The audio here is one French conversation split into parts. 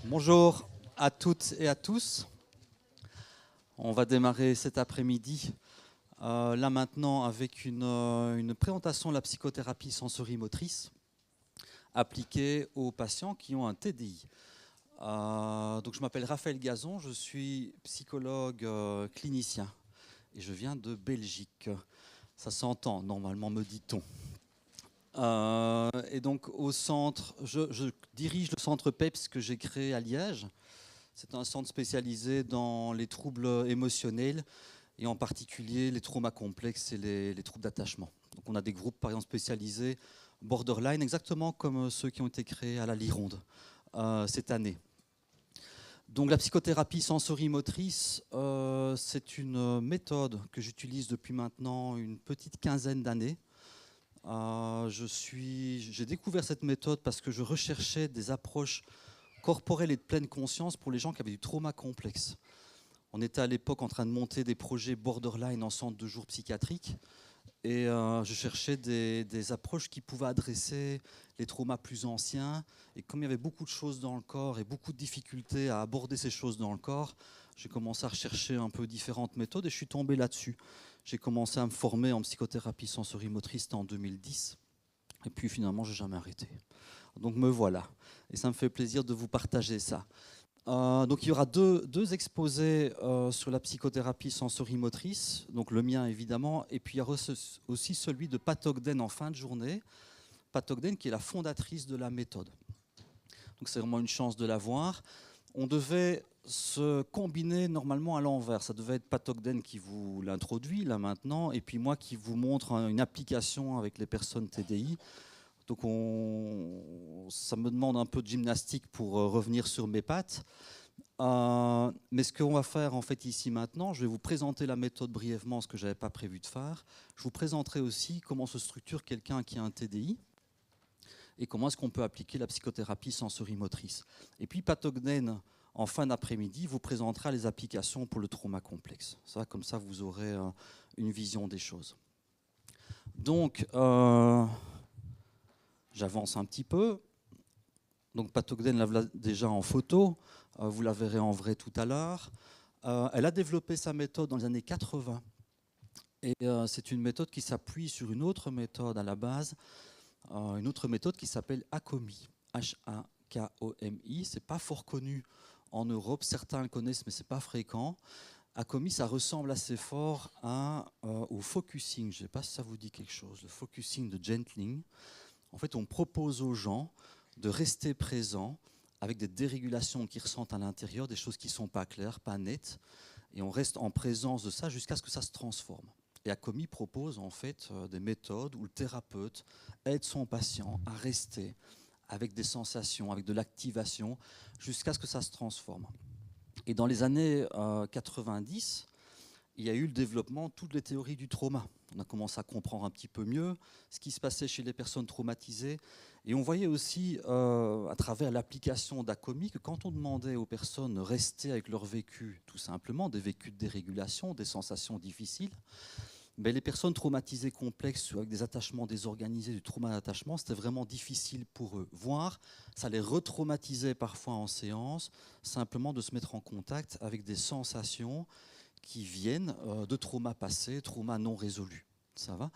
Bonjour à toutes et à tous. On va démarrer cet après-midi, là maintenant, avec une présentation de la psychothérapie sensorimotrice appliquée aux patients qui ont un TDI. Donc je m'appelle Raphaël Gazon, je suis psychologue clinicien et je viens de Belgique. Ça s'entend normalement, me dit-on. Et donc au centre, je dirige le centre PEPS que j'ai créé à Liège. C'est un centre spécialisé dans les troubles émotionnels et en particulier les traumas complexes et les troubles d'attachement. Donc on a des groupes par exemple spécialisés borderline, exactement comme ceux qui ont été créés à la Lironde cette année. Donc la psychothérapie sensorimotrice, c'est une méthode que j'utilise depuis maintenant une petite quinzaine d'années. J'ai découvert cette méthode parce que je recherchais des approches corporelle et de pleine conscience pour les gens qui avaient du trauma complexe. On était à l'époque en train de monter des projets borderline en centre de jour psychiatrique et je cherchais des approches qui pouvaient adresser les traumas plus anciens. Et comme il y avait beaucoup de choses dans le corps et beaucoup de difficultés à aborder ces choses dans le corps, j'ai commencé à rechercher un peu différentes méthodes et je suis tombé là-dessus. J'ai commencé à me former en psychothérapie sensorimotrice en 2010 et puis finalement, je n'ai jamais arrêté. Donc me voilà, et ça me fait plaisir de vous partager ça. Donc il y aura deux exposés sur la psychothérapie sensorimotrice, donc le mien évidemment, et puis il y aura aussi celui de Pat Ogden en fin de journée. Pat Ogden qui est la fondatrice de la méthode. Donc c'est vraiment une chance de la voir. On devait se combiner normalement à l'envers. Ça devait être Pat Ogden qui vous l'introduit là maintenant, et puis moi qui vous montre une application avec les personnes TDI. Donc ça me demande un peu de gymnastique pour revenir sur mes pattes. Mais ce qu'on va faire en fait ici maintenant, je vais vous présenter la méthode brièvement, ce que je n'avais pas prévu de faire. Je vous présenterai aussi comment se structure quelqu'un qui a un TDI et comment est-ce qu'on peut appliquer la psychothérapie sensorimotrice. Et puis Pat Ogden, en fin d'après-midi, vous présentera les applications pour le trauma complexe. Ça, comme ça, vous aurez une vision des choses. Donc, j'avance un petit peu. Donc Pat Ogden l'a déjà en photo, vous la verrez en vrai tout à l'heure. Elle a développé sa méthode dans les années 80. Et c'est une méthode qui s'appuie sur une autre méthode à la base, une autre méthode qui s'appelle ACOMI, H-A-K-O-M-I. Ce n'est pas fort connu en Europe, certains le connaissent mais ce n'est pas fréquent. ACOMI, ça ressemble assez fort au focusing, je ne sais pas si ça vous dit quelque chose, le focusing de Gentling. En fait, on propose aux gens de rester présents avec des dérégulations qu'ils ressentent à l'intérieur, des choses qui ne sont pas claires, pas nettes, et on reste en présence de ça jusqu'à ce que ça se transforme. Et ACOMI propose en fait des méthodes où le thérapeute aide son patient à rester avec des sensations, avec de l'activation, jusqu'à ce que ça se transforme. Et dans les années 90, il y a eu le développement de toutes les théories du trauma. On a commencé à comprendre un petit peu mieux ce qui se passait chez les personnes traumatisées. Et on voyait aussi, à travers l'application d'ACOMI, que quand on demandait aux personnes de rester avec leur vécu, tout simplement, des vécus de dérégulation, des sensations difficiles, mais les personnes traumatisées complexes, avec des attachements désorganisés, du trauma d'attachement, c'était vraiment difficile pour eux. Voire, ça les retraumatisait parfois en séance, simplement de se mettre en contact avec des sensations qui viennent de traumas passés, traumas non résolus. Ça va ?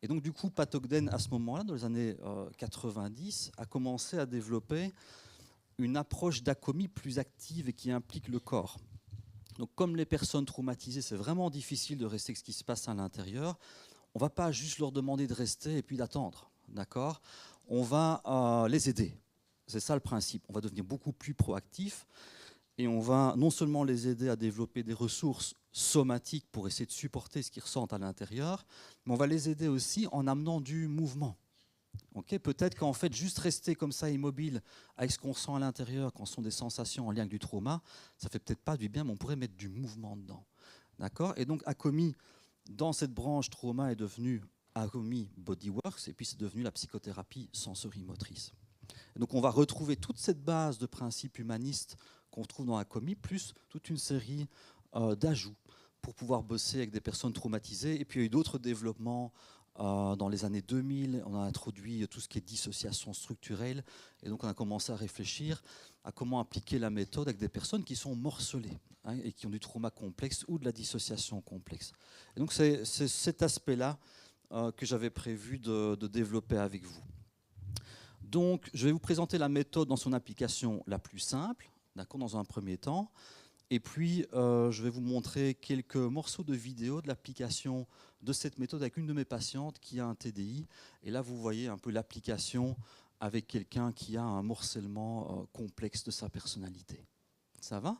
Et donc du coup, Pat Ogden, à ce moment-là, dans les années 90, a commencé à développer une approche d'ACOMI plus active et qui implique le corps. Donc comme les personnes traumatisées, c'est vraiment difficile de rester avec ce qui se passe à l'intérieur, on ne va pas juste leur demander de rester et puis d'attendre. D'accord ? On va les aider. C'est ça le principe. On va devenir beaucoup plus proactif. Et on va non seulement les aider à développer des ressources somatiques pour essayer de supporter ce qu'ils ressentent à l'intérieur, mais on va les aider aussi en amenant du mouvement. Okay, peut-être qu'en fait, juste rester comme ça immobile avec ce qu'on ressent à l'intérieur, quand ce sont des sensations en lien avec du trauma, ça ne fait peut-être pas du bien, mais on pourrait mettre du mouvement dedans. D'accord ? Et donc, ACOMI, dans cette branche trauma, est devenu ACOMI Bodyworks, et puis c'est devenu la psychothérapie sensorimotrice. Et donc, on va retrouver toute cette base de principes humanistes qu'on trouve dans ACOMI, plus toute une série d'ajouts pour pouvoir bosser avec des personnes traumatisées. Et puis il y a eu d'autres développements Dans les années 2000, on a introduit tout ce qui est dissociation structurelle. Et donc, on a commencé à réfléchir à comment appliquer la méthode avec des personnes qui sont morcelées, hein, et qui ont du trauma complexe ou de la dissociation complexe. Et donc, c'est cet aspect-là que j'avais prévu de développer avec vous. Donc, je vais vous présenter la méthode dans son application la plus simple, d'accord, dans un premier temps. Et puis, je vais vous montrer quelques morceaux de vidéo de l'application de cette méthode avec une de mes patientes qui a un TDI. Et là, vous voyez un peu l'application avec quelqu'un qui a un morcellement complexe de sa personnalité. Ça va?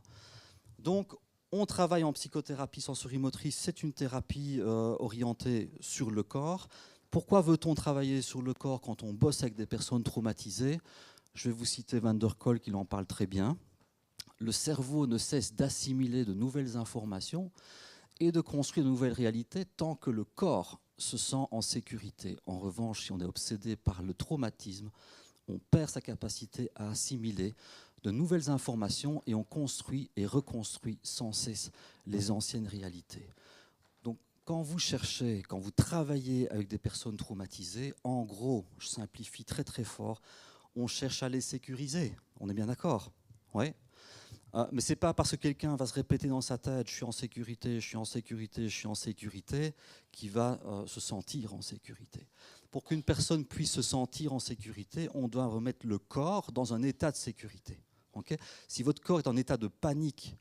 Donc, on travaille en psychothérapie sensorimotrice. C'est une thérapie orientée sur le corps. Pourquoi veut-on travailler sur le corps quand on bosse avec des personnes traumatisées? Je vais vous citer Van der Kolk, qui en parle très bien. Le cerveau ne cesse d'assimiler de nouvelles informations et de construire de nouvelles réalités tant que le corps se sent en sécurité. En revanche, si on est obsédé par le traumatisme, on perd sa capacité à assimiler de nouvelles informations et on construit et reconstruit sans cesse les anciennes réalités. Donc, quand vous cherchez, quand vous travaillez avec des personnes traumatisées, en gros, je simplifie très très fort, on cherche à les sécuriser. On est bien d'accord? Ouais. Mais ce n'est pas parce que quelqu'un va se répéter dans sa tête « je suis en sécurité, je suis en sécurité, je suis en sécurité » qu'il va se sentir en sécurité. Pour qu'une personne puisse se sentir en sécurité, on doit remettre le corps dans un état de sécurité. Okay? Si votre corps est en état de panique,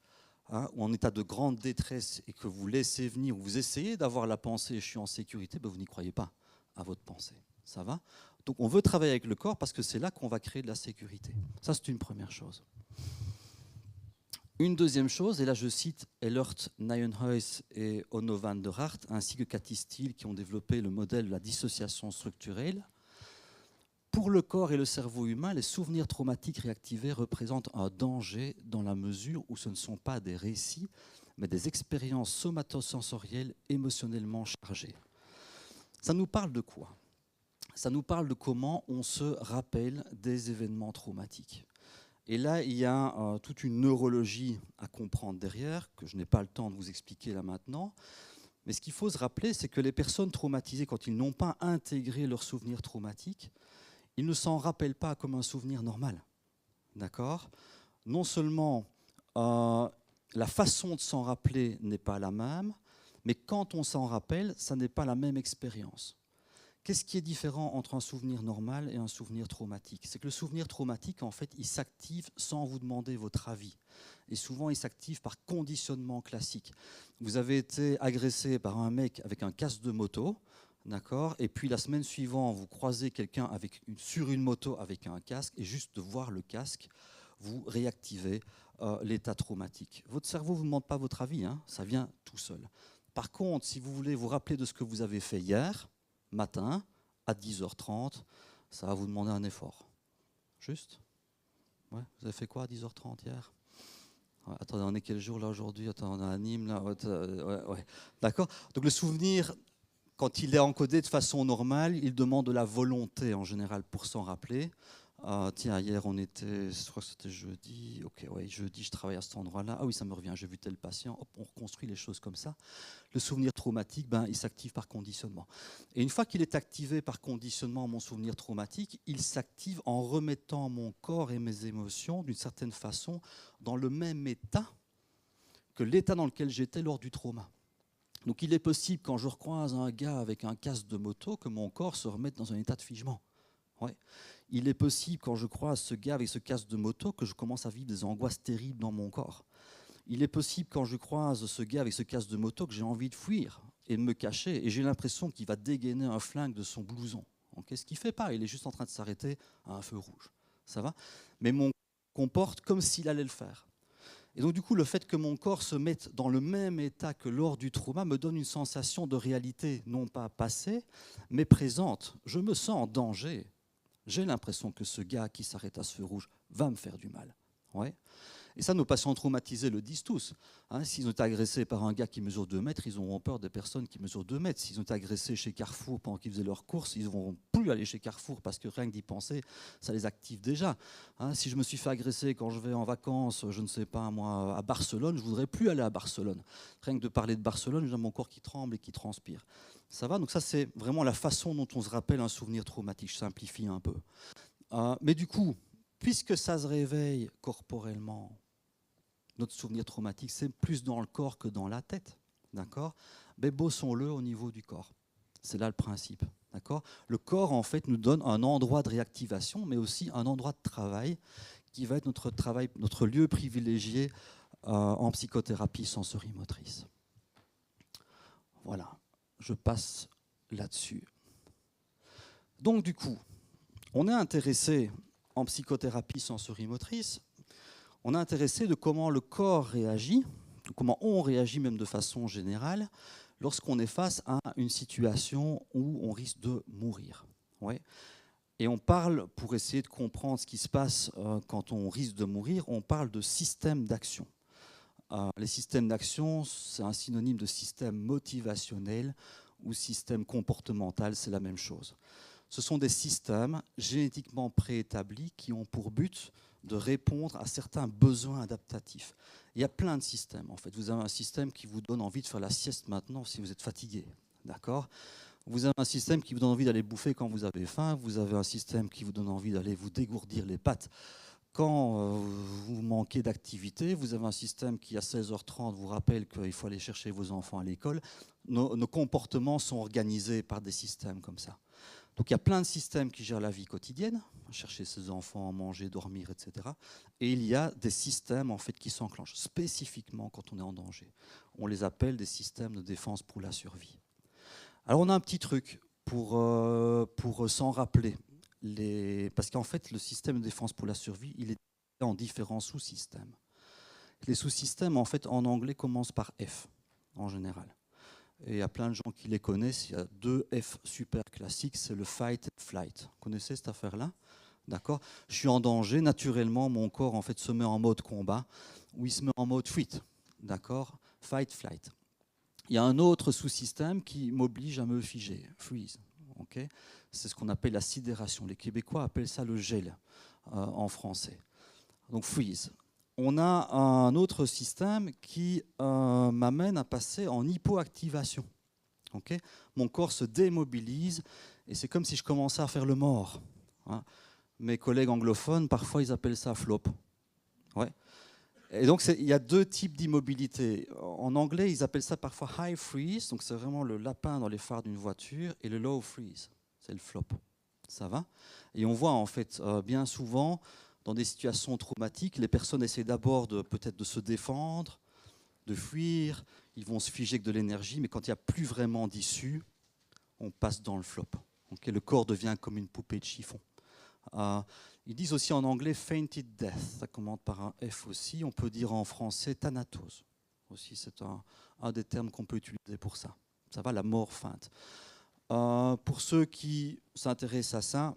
hein, ou en état de grande détresse et que vous laissez venir, ou vous essayez d'avoir la pensée « je suis en sécurité », ben vous n'y croyez pas à votre pensée. Ça va? Donc on veut travailler avec le corps parce que c'est là qu'on va créer de la sécurité. Ça, c'est une première chose. Une deuxième chose, et là je cite Ehlert, Nijenhuis et Onno van der Hart, ainsi que Cathy Steele, qui ont développé le modèle de la dissociation structurelle. Pour le corps et le cerveau humain, les souvenirs traumatiques réactivés représentent un danger dans la mesure où ce ne sont pas des récits, mais des expériences somatosensorielles émotionnellement chargées. Ça nous parle de quoi? Ça nous parle de comment on se rappelle des événements traumatiques. Et là, il y a toute une neurologie à comprendre derrière, que je n'ai pas le temps de vous expliquer là maintenant. Mais ce qu'il faut se rappeler, c'est que les personnes traumatisées, quand ils n'ont pas intégré leurs souvenirs traumatiques, ils ne s'en rappellent pas comme un souvenir normal. D'accord? Non seulement la façon de s'en rappeler n'est pas la même, mais quand on s'en rappelle, ça n'est pas la même expérience. Qu'est-ce qui est différent entre un souvenir normal et un souvenir traumatique? C'est que le souvenir traumatique, en fait, il s'active sans vous demander votre avis. Et souvent, il s'active par conditionnement classique. Vous avez été agressé par un mec avec un casque de moto, d'accord? Et puis la semaine suivante, vous croisez quelqu'un sur une moto avec un casque, et juste de voir le casque, vous réactivez l'état traumatique. Votre cerveau ne vous demande pas votre avis, hein, ça vient tout seul. Par contre, si vous voulez vous rappeler de ce que vous avez fait hier, matin, à 10h30, ça va vous demander un effort. Juste? Ouais. Vous avez fait quoi à 10h30 hier? Ouais. Attendez, on est quel jour là aujourd'hui? Attendez, on est à Nîmes là. Ouais. D'accord? Donc le souvenir, quand il est encodé de façon normale, il demande de la volonté en général pour s'en rappeler. Tiens, hier on était, je crois que c'était jeudi. Ok, ouais, jeudi je travaille à cet endroit-là. Ah oui, ça me revient, j'ai vu tel patient. Hop, on reconstruit les choses comme ça. Le souvenir traumatique, il s'active par conditionnement. Et une fois qu'il est activé par conditionnement, mon souvenir traumatique, il s'active en remettant mon corps et mes émotions, d'une certaine façon, dans le même état que l'état dans lequel j'étais lors du trauma. Donc il est possible, quand je recroise un gars avec un casque de moto, que mon corps se remette dans un état de figement. Ouais. Il est possible, quand je croise ce gars avec ce casque de moto, que je commence à vivre des angoisses terribles dans mon corps. Il est possible, quand je croise ce gars avec ce casque de moto, que j'ai envie de fuir et de me cacher, et j'ai l'impression qu'il va dégainer un flingue de son blouson. Okay, ce qu'il ne fait pas, il est juste en train de s'arrêter à un feu rouge. Ça va? Mais mon corps comporte comme s'il allait le faire. Et donc du coup, le fait que mon corps se mette dans le même état que lors du trauma me donne une sensation de réalité, non pas passée, mais présente. Je me sens en danger. J'ai l'impression que ce gars qui s'arrête à ce feu rouge va me faire du mal. Ouais. Et ça, nos patients traumatisés le disent tous. Hein, s'ils ont été agressés par un gars qui mesure 2 mètres, ils auront peur des personnes qui mesurent 2 mètres. S'ils ont été agressés chez Carrefour pendant qu'ils faisaient leurs courses, ils ne vont plus aller chez Carrefour parce que rien que d'y penser, ça les active déjà. Hein, si je me suis fait agresser quand je vais en vacances, je ne sais pas moi, à Barcelone, je ne voudrais plus aller à Barcelone. Rien que de parler de Barcelone, j'ai mon corps qui tremble et qui transpire. Ça va? Donc ça, c'est vraiment la façon dont on se rappelle un souvenir traumatique. Je simplifie un peu. Mais du coup, puisque ça se réveille corporellement, notre souvenir traumatique, c'est plus dans le corps que dans la tête. D'accord? Mais bossons-le au niveau du corps. C'est là le principe. D'accord? Le corps, en fait, nous donne un endroit de réactivation, mais aussi un endroit de travail qui va être notre lieu privilégié en psychothérapie sensorimotrice. Voilà, je passe là-dessus. Donc, du coup, on est intéressé en psychothérapie sensorimotrice. On est intéressé de comment le corps réagit, comment on réagit même de façon générale, lorsqu'on est face à une situation où on risque de mourir. Ouais. Et on parle, pour essayer de comprendre ce qui se passe quand on risque de mourir, on parle de système d'action. Les systèmes d'action, c'est un synonyme de système motivationnel ou système comportemental, c'est la même chose. Ce sont des systèmes génétiquement préétablis qui ont pour but de répondre à certains besoins adaptatifs. Il y a plein de systèmes, en fait. Vous avez un système qui vous donne envie de faire la sieste maintenant si vous êtes fatigué, d'accord ? Vous avez un système qui vous donne envie d'aller bouffer quand vous avez faim. Vous avez un système qui vous donne envie d'aller vous dégourdir les pattes quand vous manquez d'activité. Vous avez un système qui, à 16h30, vous rappelle qu'il faut aller chercher vos enfants à l'école. Nos comportements sont organisés par des systèmes comme ça. Donc il y a plein de systèmes qui gèrent la vie quotidienne, chercher ses enfants, manger, dormir, etc. Et il y a des systèmes en fait, qui s'enclenchent spécifiquement quand on est en danger. On les appelle des systèmes de défense pour la survie. Alors on a un petit truc pour s'en rappeler. Parce qu'en fait, le système de défense pour la survie, il est en différents sous-systèmes. Les sous-systèmes, en fait, en anglais, commencent par F, en général. Et il y a plein de gens qui les connaissent. Il y a 2 F super classiques, c'est le fight et flight. Vous connaissez cette affaire-là? D'accord? Je suis en danger, naturellement, mon corps en fait, se met en mode combat, ou il se met en mode fuite. D'accord? Fight, flight. Il y a un autre sous-système qui m'oblige à me figer, freeze. Okay? C'est ce qu'on appelle la sidération. Les Québécois appellent ça le gel en français. Donc freeze. On a un autre système qui m'amène à passer en hypoactivation. Okay? Mon corps se démobilise et c'est comme si je commençais à faire le mort. Hein. Mes collègues anglophones, parfois, ils appellent ça flop. Ouais. Et donc, il y a 2 types d'immobilité. En anglais, ils appellent ça parfois high freeze, donc c'est vraiment le lapin dans les phares d'une voiture, et le low freeze, c'est le flop. Ça va? Et on voit en fait bien souvent, dans des situations traumatiques, les personnes essaient d'abord peut-être de se défendre, de fuir, ils vont se figer avec de l'énergie, mais quand il n'y a plus vraiment d'issue, on passe dans le flop. Okay, le corps devient comme une poupée de chiffon. Ils disent aussi en anglais fainted death, ça commence par un F aussi. On peut dire en français thanatose. Aussi, c'est un des termes qu'on peut utiliser pour ça. Ça va, la mort feinte. Pour ceux qui s'intéressent à ça,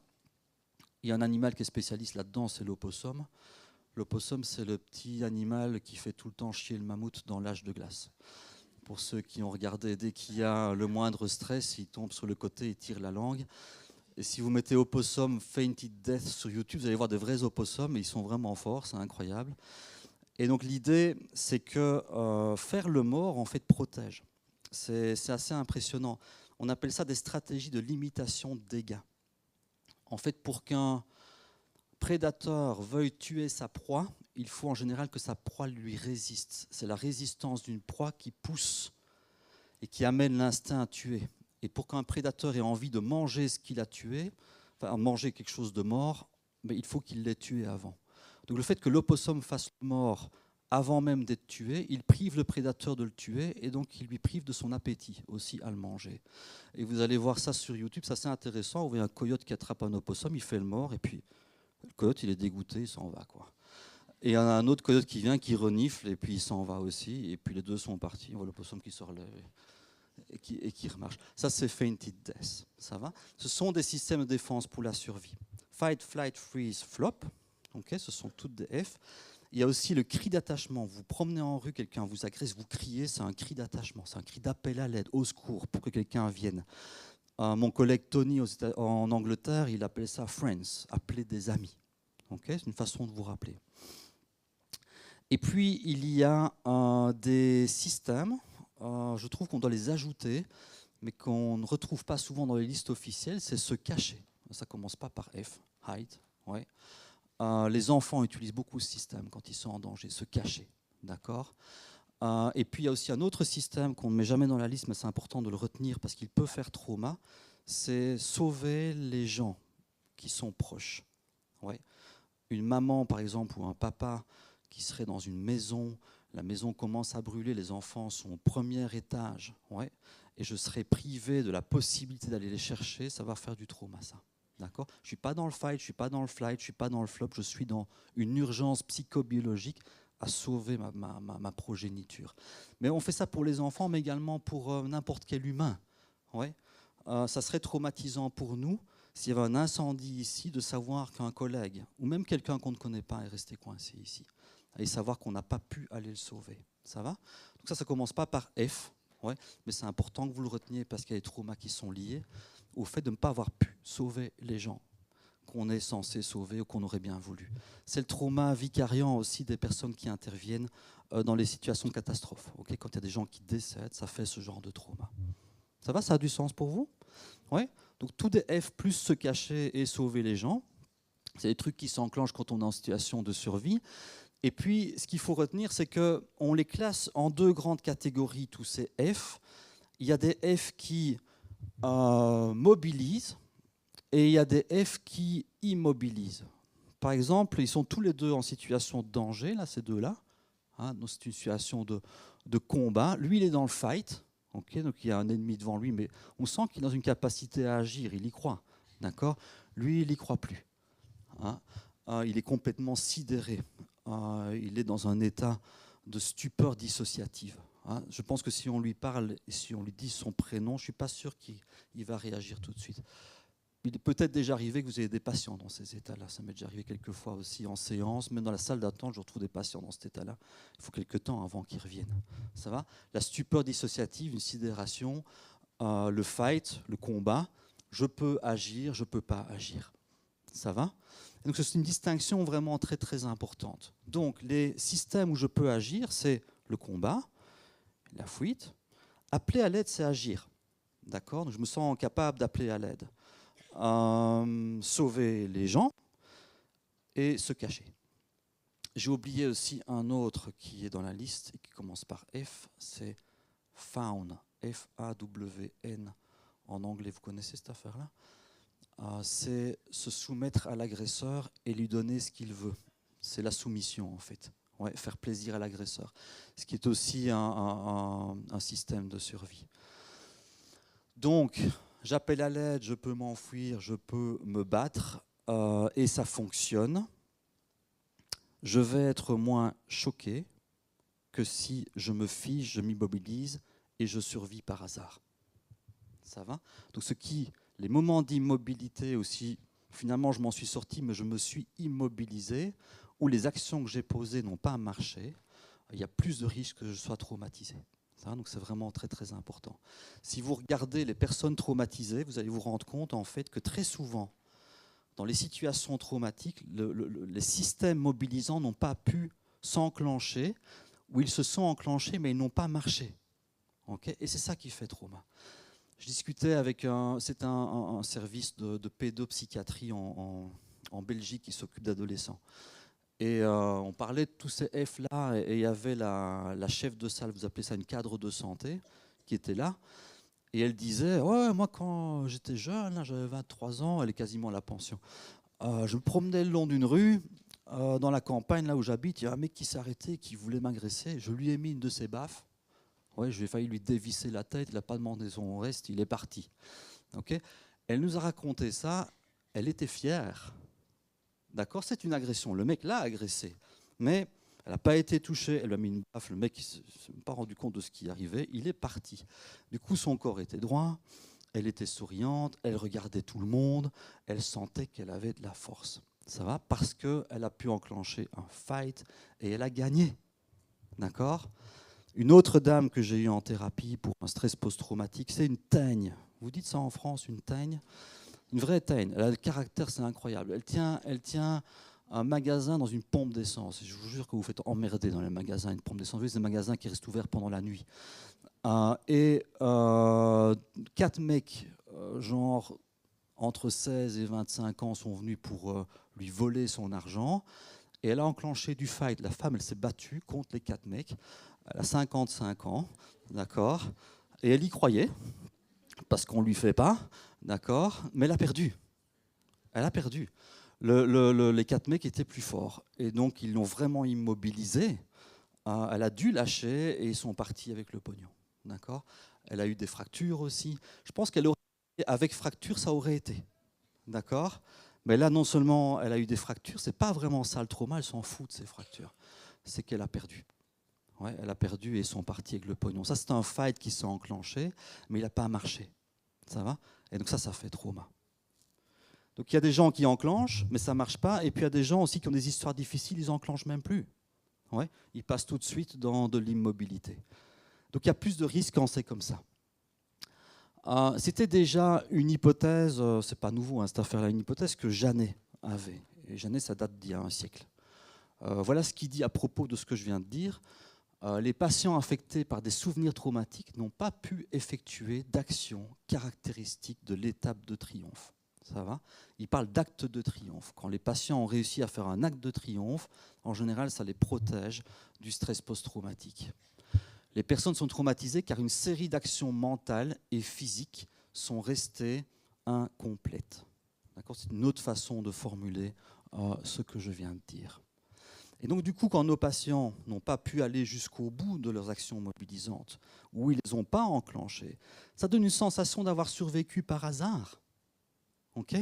il y a un animal qui est spécialiste là-dedans, c'est l'opossum. L'opossum, c'est le petit animal qui fait tout le temps chier le mammouth dans l'âge de glace. Pour ceux qui ont regardé, dès qu'il y a le moindre stress, il tombe sur le côté et tire la langue. Et si vous mettez opossum fainted death sur YouTube, vous allez voir des vrais opossums, et ils sont vraiment forts, c'est incroyable. Et donc l'idée, c'est que faire le mort, en fait, protège. C'est assez impressionnant. On appelle ça des stratégies de limitation de dégâts. En fait, pour qu'un prédateur veuille tuer sa proie, il faut en général que sa proie lui résiste. C'est la résistance d'une proie qui pousse et qui amène l'instinct à tuer. Et pour qu'un prédateur ait envie de manger ce qu'il a tué, enfin manger quelque chose de mort, mais il faut qu'il l'ait tué avant. Donc le fait que l'opossum fasse le mort avant même d'être tué, il prive le prédateur de le tuer et donc il lui prive de son appétit aussi à le manger. Et vous allez voir ça sur YouTube, c'est assez intéressant. Vous voyez un coyote qui attrape un opossum, il fait le mort et puis le coyote il est dégoûté, il s'en va quoi. Et il y a un autre coyote qui vient, qui renifle et puis il s'en va aussi et puis les 2 sont partis. On voit l'opossum qui se relève et qui remarche. Ça, c'est fainted death. Ça va? Ce sont des systèmes de défense pour la survie. Fight, flight, freeze, flop. Okay, ce sont toutes des F. Il y a aussi le cri d'attachement. Vous vous promenez en rue, quelqu'un vous agresse, vous criez, c'est un cri d'attachement, c'est un cri d'appel à l'aide, au secours, pour que quelqu'un vienne. Mon collègue Tony en Angleterre, il appelait ça friends, appeler des amis. Okay, c'est une façon de vous rappeler. Et puis, il y a des systèmes, je trouve qu'on doit les ajouter, mais qu'on ne retrouve pas souvent dans les listes officielles, c'est se cacher. Ça ne commence pas par F, hide. Ouais. Les enfants utilisent beaucoup ce système quand ils sont en danger, se cacher. D'accord. Et puis il y a aussi un autre système qu'on ne met jamais dans la liste, mais c'est important de le retenir parce qu'il peut faire trauma, c'est sauver les gens qui sont proches. Ouais. Une maman, par exemple, ou un papa qui serait dans une maison, la maison commence à brûler, les enfants sont au premier étage, ouais, et je serais privé de la possibilité d'aller les chercher, ça va faire du trauma, ça. D'accord ? Je ne suis pas dans le fight, je ne suis pas dans le flight, je ne suis pas dans le flop, je suis dans une urgence psychobiologique à sauver ma progéniture. Mais on fait ça pour les enfants, mais également pour n'importe quel humain. Ouais. Ça serait traumatisant pour nous, s'il y avait un incendie ici, de savoir qu'un collègue, ou même quelqu'un qu'on ne connaît pas, est resté coincé ici. Et savoir qu'on n'a pas pu aller le sauver. Ça va ? Donc ça ne commence pas par F, ouais, mais c'est important que vous le reteniez parce qu'il y a des traumas qui sont liés au fait de ne pas avoir pu sauver les gens qu'on est censé sauver ou qu'on aurait bien voulu. C'est le trauma vicariant aussi des personnes qui interviennent dans les situations de catastrophe. Okay, quand il y a des gens qui décèdent, ça fait ce genre de trauma. Ça va ? Ça a du sens pour vous ? Ouais. Donc tout des F plus se cacher et sauver les gens, c'est des trucs qui s'enclenchent quand on est en situation de survie. Et puis, ce qu'il faut retenir, c'est qu'on les classe en deux grandes catégories, tous ces F. Il y a des F qui mobilisent et il y a des F qui immobilisent. Par exemple, ils sont tous les deux en situation de danger, là, ces deux-là. Hein, donc c'est une situation de combat. Lui, il est dans le fight. Okay, donc il y a un ennemi devant lui, mais on sent qu'il est dans une capacité à agir, il y croit. D'accord ? Lui, il n'y croit plus. Hein, il est complètement sidéré. Il est dans un état de stupeur dissociative. Hein. Je pense que si on lui parle et si on lui dit son prénom, je ne suis pas sûr qu'il va réagir tout de suite. Il est peut-être déjà arrivé que vous ayez des patients dans ces états-là. Ça m'est déjà arrivé quelques fois aussi en séance. Même dans la salle d'attente, je retrouve des patients dans cet état-là. Il faut quelques temps avant qu'ils reviennent. Ça va ? La stupeur dissociative, une sidération, le fight, le combat. Je peux agir, je ne peux pas agir. Ça va ? Donc c'est une distinction vraiment très très importante. Donc les systèmes où je peux agir, c'est le combat, la fuite. Appeler à l'aide, c'est agir. D'accord ? Donc je me sens capable d'appeler à l'aide. Sauver les gens et se cacher. J'ai oublié aussi un autre qui est dans la liste et qui commence par F, c'est fawn, F-A-W-N. En anglais, vous connaissez cette affaire-là ? C'est se soumettre à l'agresseur et lui donner ce qu'il veut. C'est la soumission, en fait. Ouais, faire plaisir à l'agresseur. Ce qui est aussi un système de survie. Donc, j'appelle à l'aide, je peux m'enfuir, je peux me battre, et ça fonctionne. Je vais être moins choqué que si je me fige, je m'immobilise et je survis par hasard. Ça va ? Donc les moments d'immobilité aussi, finalement je m'en suis sorti, mais je me suis immobilisé, où les actions que j'ai posées n'ont pas marché, il y a plus de risques que je sois traumatisé. Ça, donc c'est vraiment très très important. Si vous regardez les personnes traumatisées, vous allez vous rendre compte en fait que très souvent, dans les situations traumatiques, les systèmes mobilisants n'ont pas pu s'enclencher, ou ils se sont enclenchés mais ils n'ont pas marché. Okay ? Et c'est ça qui fait trauma. Je discutais avec un service de pédopsychiatrie en Belgique qui s'occupe d'adolescents. Et on parlait de tous ces F-là, et il y avait la chef de salle, vous appelez ça une cadre de santé, qui était là. Et elle disait, ouais, moi quand j'étais jeune, là, j'avais 23 ans, elle est quasiment à la pension, je me promenais le long d'une rue, dans la campagne, là où j'habite, il y a un mec qui s'est arrêté, qui voulait m'agresser, je lui ai mis une de ses baffes. Ouais, j'ai failli lui dévisser la tête, il n'a pas demandé son reste, il est parti. Okay ? Elle nous a raconté ça, elle était fière. D'accord ? C'est une agression. Le mec l'a agressée, mais elle n'a pas été touchée, elle lui a mis une baffe, le mec ne s'est même pas rendu compte de ce qui arrivait, il est parti. Du coup, son corps était droit, elle était souriante, elle regardait tout le monde, elle sentait qu'elle avait de la force. Ça va? Parce qu'elle a pu enclencher un fight et elle a gagné. D'accord? Une autre dame que j'ai eue en thérapie pour un stress post-traumatique, c'est une teigne. Vous dites ça en France, une teigne? Une vraie teigne. Elle a le caractère, c'est incroyable. Elle tient un magasin dans une pompe d'essence. Je vous jure que vous faites emmerder dans les magasins. Une pompe d'essence, c'est des magasins qui restent ouverts pendant la nuit. Et 4 mecs, genre entre 16 et 25 ans, sont venus pour lui voler son argent. Et elle a enclenché du fight. La femme, elle s'est battue contre les 4 mecs. Elle a 55 ans, d'accord? Et elle y croyait, parce qu'on ne lui fait pas, d'accord? Mais elle a perdu. Elle a perdu. Les 4 mecs étaient plus forts. Et donc, ils l'ont vraiment immobilisée. Elle a dû lâcher et ils sont partis avec le pognon. D'accord? Elle a eu des fractures aussi. Je pense qu'elle aurait, avec fracture, ça aurait été. D'accord? Mais là, non seulement elle a eu des fractures, c'est pas vraiment ça le trauma, elle s'en fout de ces fractures. C'est qu'elle a perdu. Ouais, elle a perdu et ils sont partis avec le pognon. Ça, c'est un fight qui s'est enclenché, mais il n'a pas marché. Ça va? Et donc ça fait trauma. Donc il y a des gens qui enclenchent, mais ça ne marche pas. Et puis il y a des gens aussi qui ont des histoires difficiles, ils n'enclenchent même plus. Ouais, ils passent tout de suite dans de l'immobilité. Donc il y a plus de risques quand c'est comme ça. C'était déjà une hypothèse, c'est pas nouveau cette affaire-là, une hypothèse que Janet avait. Et Janet, ça date d'il y a un siècle. Voilà ce qu'il dit à propos de ce que je viens de dire. Les patients affectés par des souvenirs traumatiques n'ont pas pu effectuer d'actions caractéristiques de l'étape de triomphe. Ça va? Il parle d'acte de triomphe. Quand les patients ont réussi à faire un acte de triomphe, en général, ça les protège du stress post-traumatique. Les personnes sont traumatisées car une série d'actions mentales et physiques sont restées incomplètes. C'est une autre façon de formuler ce que je viens de dire. Et donc, du coup, quand nos patients n'ont pas pu aller jusqu'au bout de leurs actions mobilisantes, ou ils ne les ont pas enclenchées, ça donne une sensation d'avoir survécu par hasard. Ok?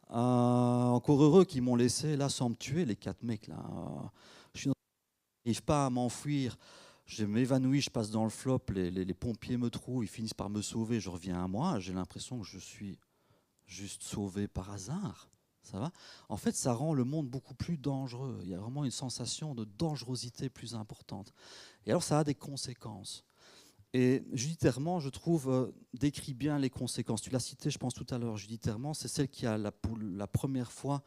Encore heureux qu'ils m'ont laissé là sans me tuer, les 4 mecs. Là. Je n'arrive pas à m'enfuir. Je m'évanouis, je passe dans le flop, les pompiers me trouvent, ils finissent par me sauver, je reviens à moi. J'ai l'impression que je suis juste sauvé par hasard. Ça va? En fait, ça rend le monde beaucoup plus dangereux. Il y a vraiment une sensation de dangerosité plus importante. Et alors, ça a des conséquences. Et Judith Herman, je trouve, décrit bien les conséquences. Tu l'as cité, je pense, tout à l'heure. Judith Herman, c'est celle qui a pour la première fois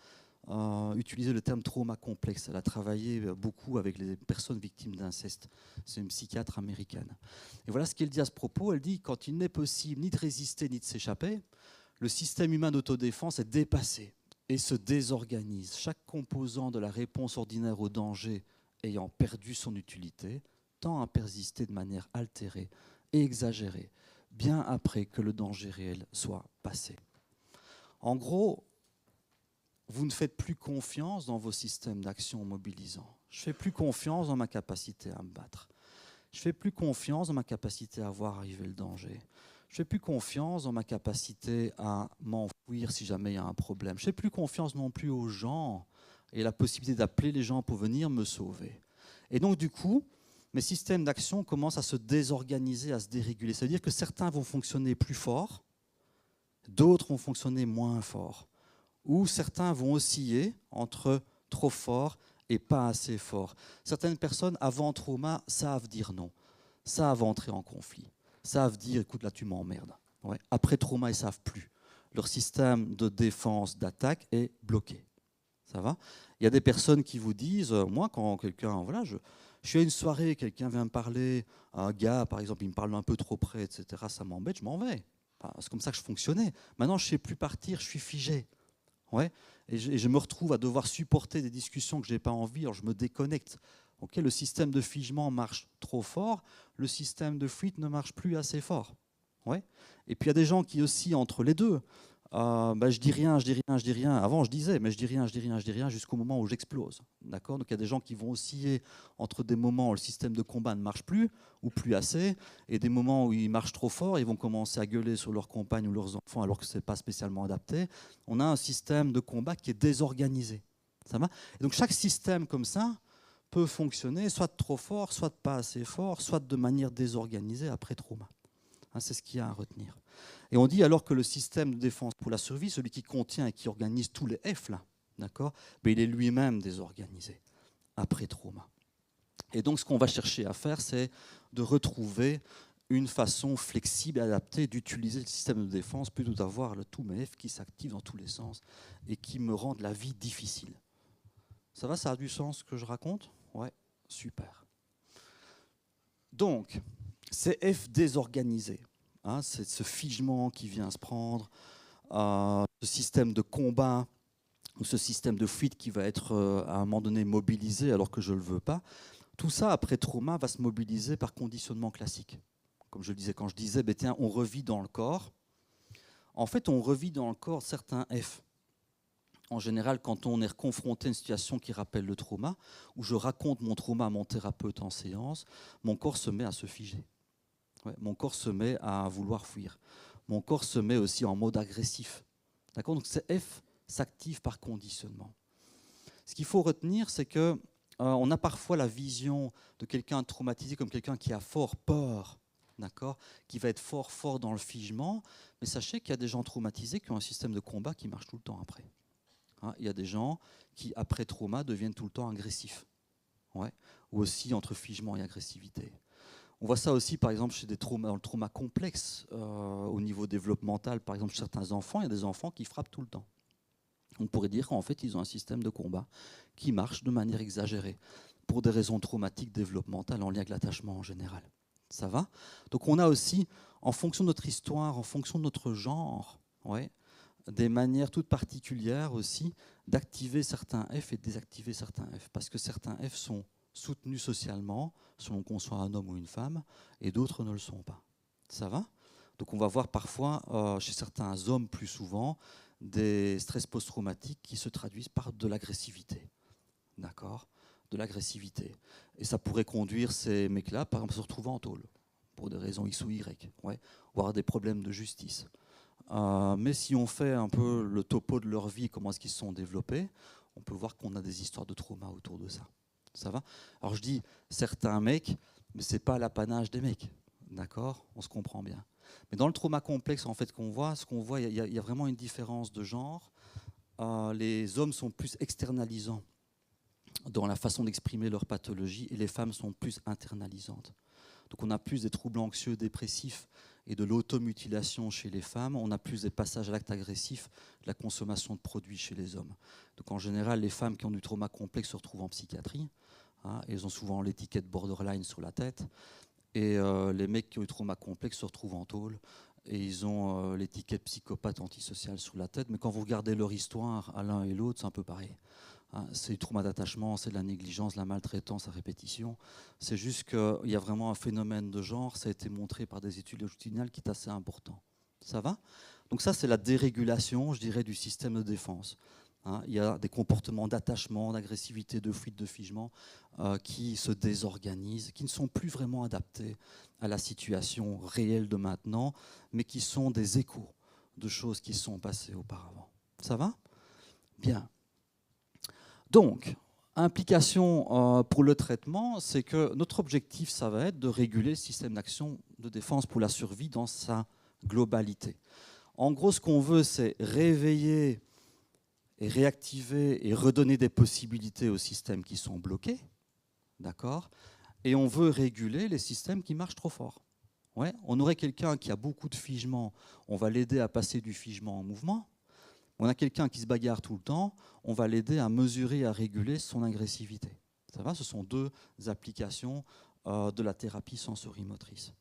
utilisé le terme trauma complexe. Elle a travaillé beaucoup avec les personnes victimes d'inceste. C'est une psychiatre américaine. Et voilà ce qu'elle dit à ce propos. Elle dit, quand il n'est possible ni de résister ni de s'échapper, le système humain d'autodéfense est dépassé et se désorganise. Chaque composant de la réponse ordinaire au danger ayant perdu son utilité tend à persister de manière altérée et exagérée, bien après que le danger réel soit passé. En gros, vous ne faites plus confiance dans vos systèmes d'action mobilisants. Je ne fais plus confiance dans ma capacité à me battre. Je ne fais plus confiance dans ma capacité à voir arriver le danger. Je ne fais plus confiance dans ma capacité à m'enfuir si jamais il y a un problème. Je ne fais plus confiance non plus aux gens et la possibilité d'appeler les gens pour venir me sauver. Et donc, du coup, mes systèmes d'action commencent à se désorganiser, à se déréguler. Ça veut dire que certains vont fonctionner plus fort, d'autres vont fonctionner moins fort. Ou certains vont osciller entre trop fort et pas assez fort. Certaines personnes, avant trauma, savent dire non, savent entrer en conflit, savent dire « écoute, là, tu m'emmerdes ». Ouais. Après trauma, ils ne savent plus. Leur système de défense, d'attaque est bloqué. Ça va? Il y a des personnes qui vous disent, moi, quand quelqu'un, voilà, je suis à une soirée, quelqu'un vient me parler, un gars, par exemple, il me parle un peu trop près, etc., ça m'embête, je m'en vais. Enfin, c'est comme ça que je fonctionnais. Maintenant, je ne sais plus partir, je suis figé. Ouais. Et je me retrouve à devoir supporter des discussions que je n'ai pas envie, alors je me déconnecte. Okay, le système de figement marche trop fort, le système de fuite ne marche plus assez fort. Ouais. Et puis il y a des gens qui oscillent entre les deux. Je dis rien, je dis rien, je dis rien. Avant, je disais, mais je dis rien, je dis rien, je dis rien, jusqu'au moment où j'explose. D'accord ? Donc il y a des gens qui vont osciller entre des moments où le système de combat ne marche plus, ou plus assez, et des moments où il marche trop fort, ils vont commencer à gueuler sur leurs compagnes ou leurs enfants alors que ce n'est pas spécialement adapté. On a un système de combat qui est désorganisé. Ça va ? Et donc chaque système comme ça peut fonctionner soit trop fort, soit pas assez fort, soit de manière désorganisée après trauma. C'est ce qu'il y a à retenir. Et on dit alors que le système de défense pour la survie, celui qui contient et qui organise tous les F, là, d'accord? Mais il est lui-même désorganisé après trauma. Et donc, ce qu'on va chercher à faire, c'est de retrouver une façon flexible et adaptée d'utiliser le système de défense plutôt d'avoir le tout MEF qui s'active dans tous les sens et qui me rend la vie difficile. Ça va, ça a du sens ce que je raconte? Ouais, super. Donc, c'est F désorganisé. Hein, c'est ce figement qui vient se prendre, ce système de combat ou ce système de fuite qui va être à un moment donné mobilisé alors que je ne le veux pas. Tout ça, après trauma, va se mobiliser par conditionnement classique. Comme je le disais, quand je disais, ben tiens, on revit dans le corps. En fait, on revit dans le corps certains F. En général, quand on est confronté à une situation qui rappelle le trauma, où je raconte mon trauma à mon thérapeute en séance, mon corps se met à se figer. Ouais, mon corps se met à vouloir fuir. Mon corps se met aussi en mode agressif. D'accord ? Donc, ces F s'activent par conditionnement. Ce qu'il faut retenir, c'est que on a parfois la vision de quelqu'un traumatisé comme quelqu'un qui a fort peur, d'accord, qui va être fort dans le figement. Mais sachez qu'il y a des gens traumatisés qui ont un système de combat qui marche tout le temps après. Hein, il y a des gens qui, après trauma, deviennent tout le temps agressifs. Ouais, ou aussi entre figement et agressivité. On voit ça aussi, par exemple, chez des traumas, dans le trauma complexe, au niveau développemental. Par exemple, chez certains enfants, il y a des enfants qui frappent tout le temps. On pourrait dire qu'en fait, ils ont un système de combat qui marche de manière exagérée, pour des raisons traumatiques développementales en lien avec l'attachement en général. Ça va ? Donc on a aussi, en fonction de notre histoire, en fonction de notre genre, ouais, des manières toutes particulières aussi d'activer certains F et de désactiver certains F. Parce que certains F sont soutenus socialement, selon qu'on soit un homme ou une femme, et d'autres ne le sont pas. Ça va ? Donc on va voir parfois, chez certains hommes plus souvent, des stress post-traumatiques qui se traduisent par de l'agressivité. D'accord ? De l'agressivité. Et ça pourrait conduire ces mecs-là, par exemple, à se retrouver en tôle, pour des raisons X ou Y, ouais, ou avoir des problèmes de justice. Mais si on fait un peu le topo de leur vie, comment est-ce qu'ils se sont développés, on peut voir qu'on a des histoires de trauma autour de ça. Ça va ? Alors je dis certains mecs, mais ce n'est pas l'apanage des mecs. D'accord ? On se comprend bien. Mais dans le trauma complexe, en fait, ce qu'on voit, il y a vraiment une différence de genre. Les hommes sont plus externalisants dans la façon d'exprimer leur pathologie et les femmes sont plus internalisantes. Donc on a plus des troubles anxieux, dépressifs et de l'automutilation chez les femmes. On a plus des passages à l'acte agressif, de la consommation de produits chez les hommes. Donc en général, les femmes qui ont du trauma complexe se retrouvent en psychiatrie. Hein, elles ont souvent l'étiquette borderline sur la tête. Et les mecs qui ont eu trauma complexe se retrouvent en tôle et ils ont l'étiquette psychopathe antisocial sur la tête. Mais quand vous regardez leur histoire à l'un et l'autre, c'est un peu pareil. Hein, c'est du trauma d'attachement, c'est de la négligence, de la maltraitance à répétition. C'est juste qu'il y a vraiment un phénomène de genre, ça a été montré par des études longitudinales qui est assez important. Ça va ? Donc ça, c'est la dérégulation, je dirais, du système de défense. Hein, il y a des comportements d'attachement, d'agressivité, de fuite, de figement qui se désorganisent, qui ne sont plus vraiment adaptés à la situation réelle de maintenant, mais qui sont des échos de choses qui se sont passées auparavant. Ça va ? Bien. Donc, implication pour le traitement, c'est que notre objectif, ça va être de réguler le système d'action de défense pour la survie dans sa globalité. En gros, ce qu'on veut, c'est réveiller et réactiver et redonner des possibilités aux systèmes qui sont bloqués, d'accord ? Et on veut réguler les systèmes qui marchent trop fort. Ouais, on aurait quelqu'un qui a beaucoup de figement, on va l'aider à passer du figement en mouvement. On a quelqu'un qui se bagarre tout le temps, on va l'aider à mesurer et à réguler son agressivité. Ça va ? Ce sont deux applications de la thérapie sensorimotrice.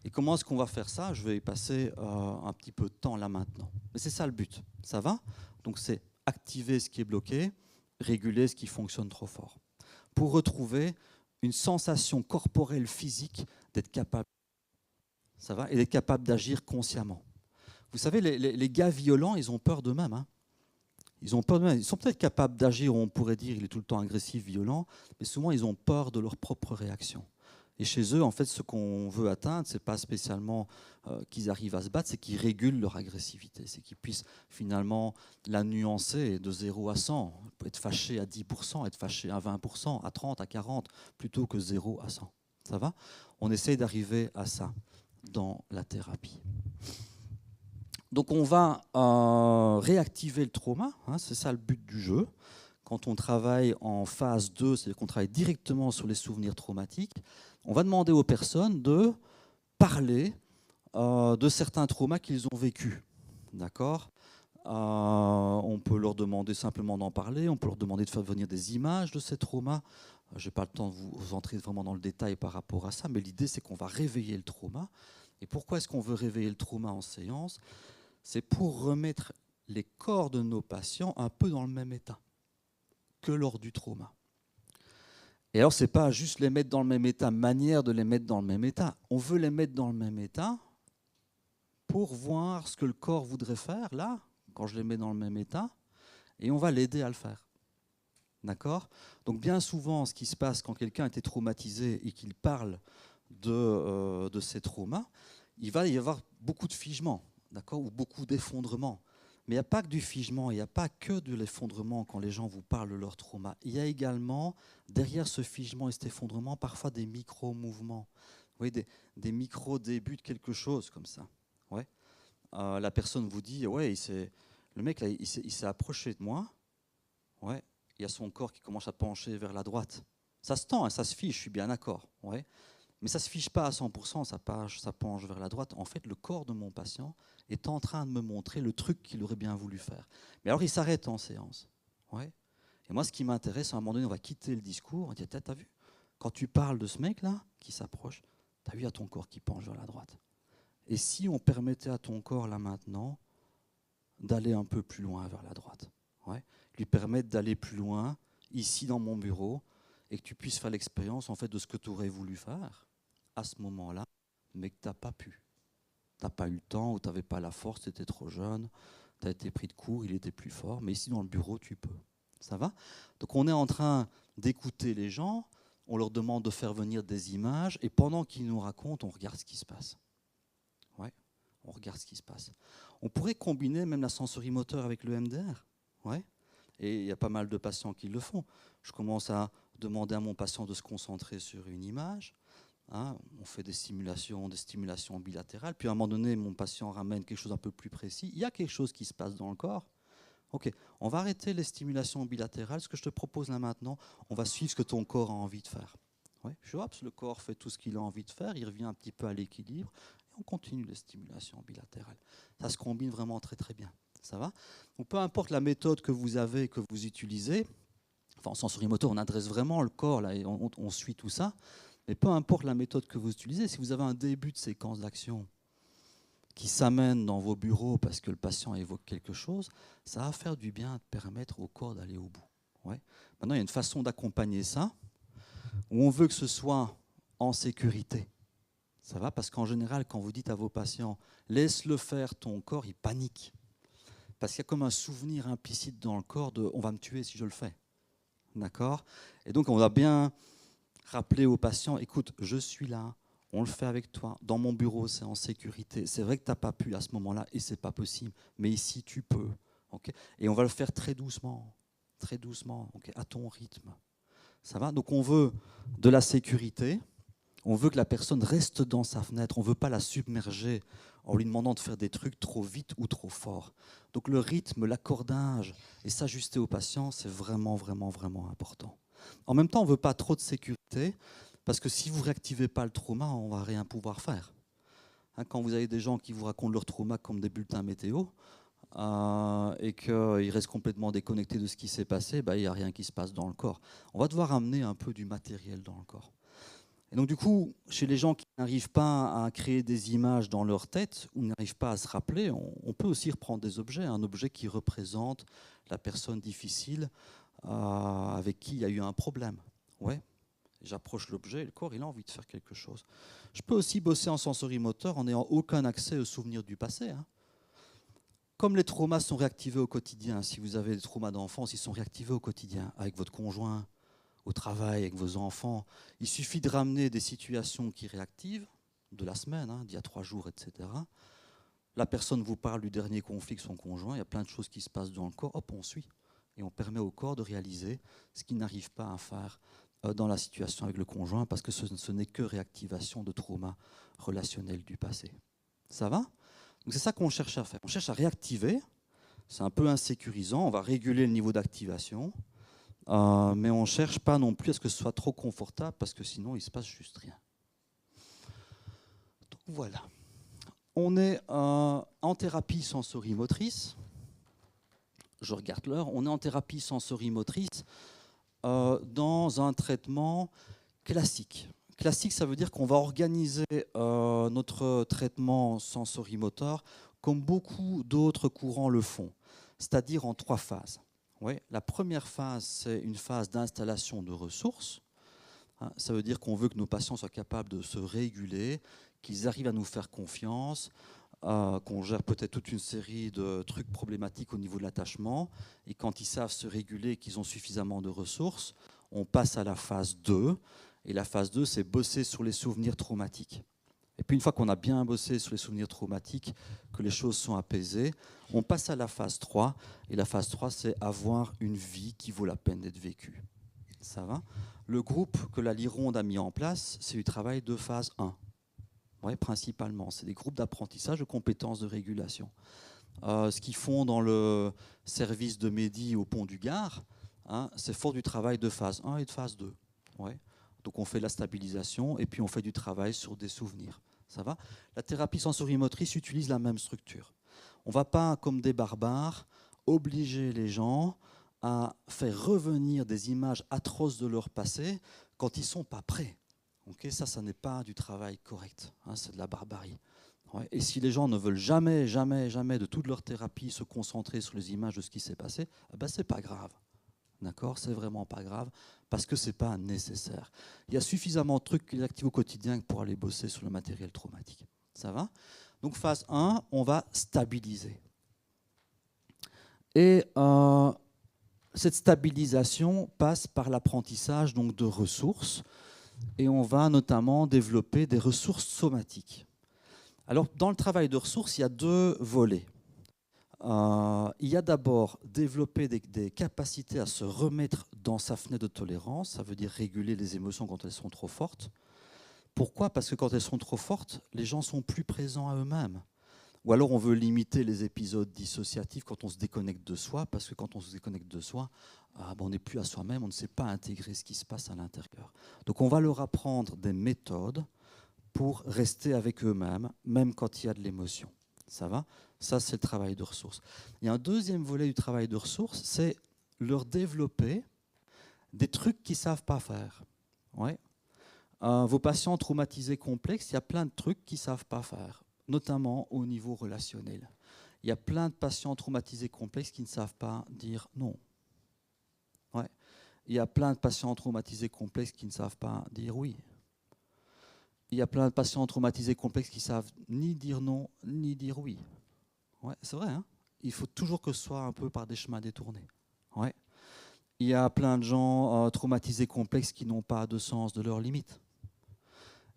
Et comment est-ce qu'on va faire ça ? Je vais y passer un petit peu de temps là maintenant. Mais c'est ça le but. Ça va ? Donc c'est activer ce qui est bloqué, réguler ce qui fonctionne trop fort. Pour retrouver une sensation corporelle physique d'être capable, ça va ? Et d'être capable d'agir consciemment. Vous savez, les gars violents, ils ont peur d'eux-mêmes. Hein. Ils ont peur d'eux-mêmes. Ils sont peut-être capables d'agir, on pourrait dire il est tout le temps agressif, violent, mais souvent ils ont peur de leur propre réaction. Et chez eux, en fait, ce qu'on veut atteindre, ce n'est pas spécialement qu'ils arrivent à se battre, c'est qu'ils régulent leur agressivité, c'est qu'ils puissent finalement la nuancer de 0 à 100. On peut être fâché à 10%, être fâché à 20%, à 30, à 40, plutôt que 0 à 100. Ça va ? On essaye d'arriver à ça dans la thérapie. Donc on va réactiver le trauma, hein, c'est ça le but du jeu. Quand on travaille en phase 2, c'est-à-dire qu'on travaille directement sur les souvenirs traumatiques, on va demander aux personnes de parler de certains traumas qu'ils ont vécus. D'accord ? On peut leur demander simplement d'en parler, on peut leur demander de faire venir des images de ces traumas. Je n'ai pas le temps de vous entrer vraiment dans le détail par rapport à ça, mais l'idée c'est qu'on va réveiller le trauma. Et pourquoi est-ce qu'on veut réveiller le trauma en séance ? C'est pour remettre les corps de nos patients un peu dans le même état que lors du trauma. Et alors, ce n'est pas juste les mettre dans le même état, manière de les mettre dans le même état. On veut les mettre dans le même état pour voir ce que le corps voudrait faire, là, quand je les mets dans le même état, et on va l'aider à le faire. D'accord ? Donc, bien souvent, ce qui se passe quand quelqu'un a été traumatisé et qu'il parle de ses traumas, il va y avoir beaucoup de figements, d'accord, ou beaucoup d'effondrements. Mais il n'y a pas que du figement, il n'y a pas que de l'effondrement quand les gens vous parlent de leur trauma. Il y a également, derrière ce figement et cet effondrement, parfois des micro-mouvements, oui, des micro-débuts de quelque chose comme ça. Ouais. La personne vous dit, ouais, le mec, là, il s'est approché de moi, ouais, il y a son corps qui commence à pencher vers la droite. Ça se tend, hein, ça se fiche, je suis bien d'accord. Ouais. Mais ça ne se fiche pas à 100%, ça penche vers la droite. En fait, le corps de mon patient est en train de me montrer le truc qu'il aurait bien voulu faire. Mais alors, il s'arrête en séance. Ouais. Et moi, ce qui m'intéresse, à un moment donné, on va quitter le discours. On dit, t'as vu, quand tu parles de ce mec-là qui s'approche, t'as vu à ton corps qui penche vers la droite. Et si on permettait à ton corps, là maintenant, d'aller un peu plus loin vers la droite, ouais, lui permettre d'aller plus loin, ici dans mon bureau, et que tu puisses faire l'expérience en fait, de ce que tu aurais voulu faire à ce moment-là, mais que tu n'as pas pu. Tu n'as pas eu le temps, ou tu n'avais pas la force, tu étais trop jeune, tu as été pris de court, il était plus fort, mais ici dans le bureau, tu peux. Ça va ? Donc on est en train d'écouter les gens, on leur demande de faire venir des images, et pendant qu'ils nous racontent, on regarde ce qui se passe. Ouais, on regarde ce qui se passe. On pourrait combiner même la sensorimoteur avec le MDR. Ouais. Et il y a pas mal de patients qui le font. Je commence à demander à mon patient de se concentrer sur une image. Hein, on fait des stimulations bilatérales. Puis à un moment donné, mon patient ramène quelque chose d'un peu plus précis. Il y a quelque chose qui se passe dans le corps. Ok, on va arrêter les stimulations bilatérales. Ce que je te propose là maintenant, on va suivre ce que ton corps a envie de faire. Ouais, je vois, le corps fait tout ce qu'il a envie de faire. Il revient un petit peu à l'équilibre. Et on continue les stimulations bilatérales. Ça se combine vraiment très très bien. Ça va ? Donc, peu importe la méthode que vous avez, que vous utilisez, enfin, en sensorimoteur, on adresse vraiment le corps là, et on suit tout ça. Mais peu importe la méthode que vous utilisez, si vous avez un début de séquence d'action qui s'amène dans vos bureaux parce que le patient évoque quelque chose, ça va faire du bien de permettre au corps d'aller au bout. Ouais. Maintenant, il y a une façon d'accompagner ça, où on veut que ce soit en sécurité. Ça va ? Parce qu'en général, quand vous dites à vos patients « laisse-le faire ton corps », il panique. Parce qu'il y a comme un souvenir implicite dans le corps de « on va me tuer si je le fais ». D'accord ? Et donc, on va bien rappeler aux patients, écoute, je suis là, on le fait avec toi, dans mon bureau, c'est en sécurité. C'est vrai que tu n'as pas pu à ce moment-là, et ce n'est pas possible, mais ici, tu peux. Okay ? Et on va le faire très doucement, okay, à ton rythme. Ça va ? Donc, on veut de la sécurité, on veut que la personne reste dans sa fenêtre, on ne veut pas la submerger en lui demandant de faire des trucs trop vite ou trop fort. Donc le rythme, l'accordage et s'ajuster au patient, c'est vraiment, vraiment, vraiment important. En même temps, on ne veut pas trop de sécurité, parce que si vous ne réactivez pas le trauma, on ne va rien pouvoir faire. Hein, quand vous avez des gens qui vous racontent leur trauma comme des bulletins météo, et qu'ils restent complètement déconnectés de ce qui s'est passé, il n'y a rien qui se passe dans le corps. On va devoir amener un peu du matériel dans le corps. Et donc du coup, chez les gens qui n'arrivent pas à créer des images dans leur tête ou n'arrivent pas à se rappeler, on peut aussi reprendre des objets, un objet qui représente la personne difficile avec qui il y a eu un problème. Ouais. J'approche l'objet et le corps il a envie de faire quelque chose. Je peux aussi bosser en sensorimoteur en n'ayant aucun accès aux souvenirs du passé. Hein. Comme les traumas sont réactivés au quotidien, si vous avez des traumas d'enfance, ils sont réactivés au quotidien avec votre conjoint, au travail, avec vos enfants. Il suffit de ramener des situations qui réactivent, de la semaine, hein, d'il y a 3 jours, etc. La personne vous parle du dernier conflit avec son conjoint, il y a plein de choses qui se passent dans le corps, hop, on suit. Et on permet au corps de réaliser ce qu'il n'arrive pas à faire dans la situation avec le conjoint, parce que ce n'est que réactivation de trauma relationnel du passé. Ça va ? Donc c'est ça qu'on cherche à faire. On cherche à réactiver. C'est un peu insécurisant. On va réguler le niveau d'activation. Mais on ne cherche pas non plus à ce que ce soit trop confortable parce que sinon, il ne se passe juste rien. Donc voilà. On est en thérapie sensorimotrice. Je regarde l'heure. On est en thérapie sensorimotrice dans un traitement classique. Classique, ça veut dire qu'on va organiser notre traitement sensorimoteur comme beaucoup d'autres courants le font, c'est-à-dire en 3 phases. Ouais, la première phase, c'est une phase d'installation de ressources. Ça veut dire qu'on veut que nos patients soient capables de se réguler, qu'ils arrivent à nous faire confiance, qu'on gère peut-être toute une série de trucs problématiques au niveau de l'attachement. Et quand ils savent se réguler, qu'ils ont suffisamment de ressources, on passe à la phase 2. Et la phase 2, c'est bosser sur les souvenirs traumatiques. Et puis une fois qu'on a bien bossé sur les souvenirs traumatiques, que les choses sont apaisées, on passe à la phase 3. Et la phase 3, c'est avoir une vie qui vaut la peine d'être vécue. Ça va ? Le groupe que la Lironde a mis en place, c'est du travail de phase 1. Ouais, principalement, c'est des groupes d'apprentissage de compétences de régulation. Ce qu'ils font dans le service de Mehdi au Pont du Gard, c'est fort du travail de phase 1 et de phase 2. Ouais. Donc on fait de la stabilisation et puis on fait du travail sur des souvenirs. Ça va ? La thérapie sensorimotrice utilise la même structure. On ne va pas, comme des barbares, obliger les gens à faire revenir des images atroces de leur passé quand ils ne sont pas prêts. Okay, ça n'est pas du travail correct, c'est de la barbarie. Ouais, et si les gens ne veulent jamais, jamais, jamais de toute leur thérapie se concentrer sur les images de ce qui s'est passé, c'est pas grave. D'accord ? C'est vraiment pas grave, parce que c'est pas nécessaire. Il y a suffisamment de trucs qu'ils activent au quotidien pour aller bosser sur le matériel traumatique. Ça va ? Donc phase 1, on va stabiliser. Et cette stabilisation passe par l'apprentissage donc, de ressources. Et on va notamment développer des ressources somatiques. Alors, dans le travail de ressources, il y a 2 volets. Il y a d'abord développer des capacités à se remettre dans sa fenêtre de tolérance, ça veut dire réguler les émotions quand elles sont trop fortes. Pourquoi ? Parce que quand elles sont trop fortes, les gens sont plus présents à eux-mêmes. Ou alors on veut limiter les épisodes dissociatifs quand on se déconnecte de soi, parce que quand on se déconnecte de soi, on n'est plus à soi-même, on ne sait pas intégrer ce qui se passe à l'intérieur. Donc on va leur apprendre des méthodes pour rester avec eux-mêmes, même quand il y a de l'émotion. Ça va ? Ça, c'est le travail de ressources. Il y a un deuxième volet du travail de ressources, c'est leur développer des trucs qu'ils ne savent pas faire. Ouais. Vos patients traumatisés complexes, il y a plein de trucs qu'ils ne savent pas faire, notamment au niveau relationnel. Il y a plein de patients traumatisés complexes qui ne savent pas dire non. Ouais. Il y a plein de patients traumatisés complexes qui ne savent pas dire oui. Il y a plein de patients traumatisés complexes qui ne savent ni dire non, ni dire oui. Ouais, c'est vrai, hein ? Il faut toujours que ce soit un peu par des chemins détournés. Ouais. Il y a plein de gens traumatisés complexes qui n'ont pas de sens de leurs limites.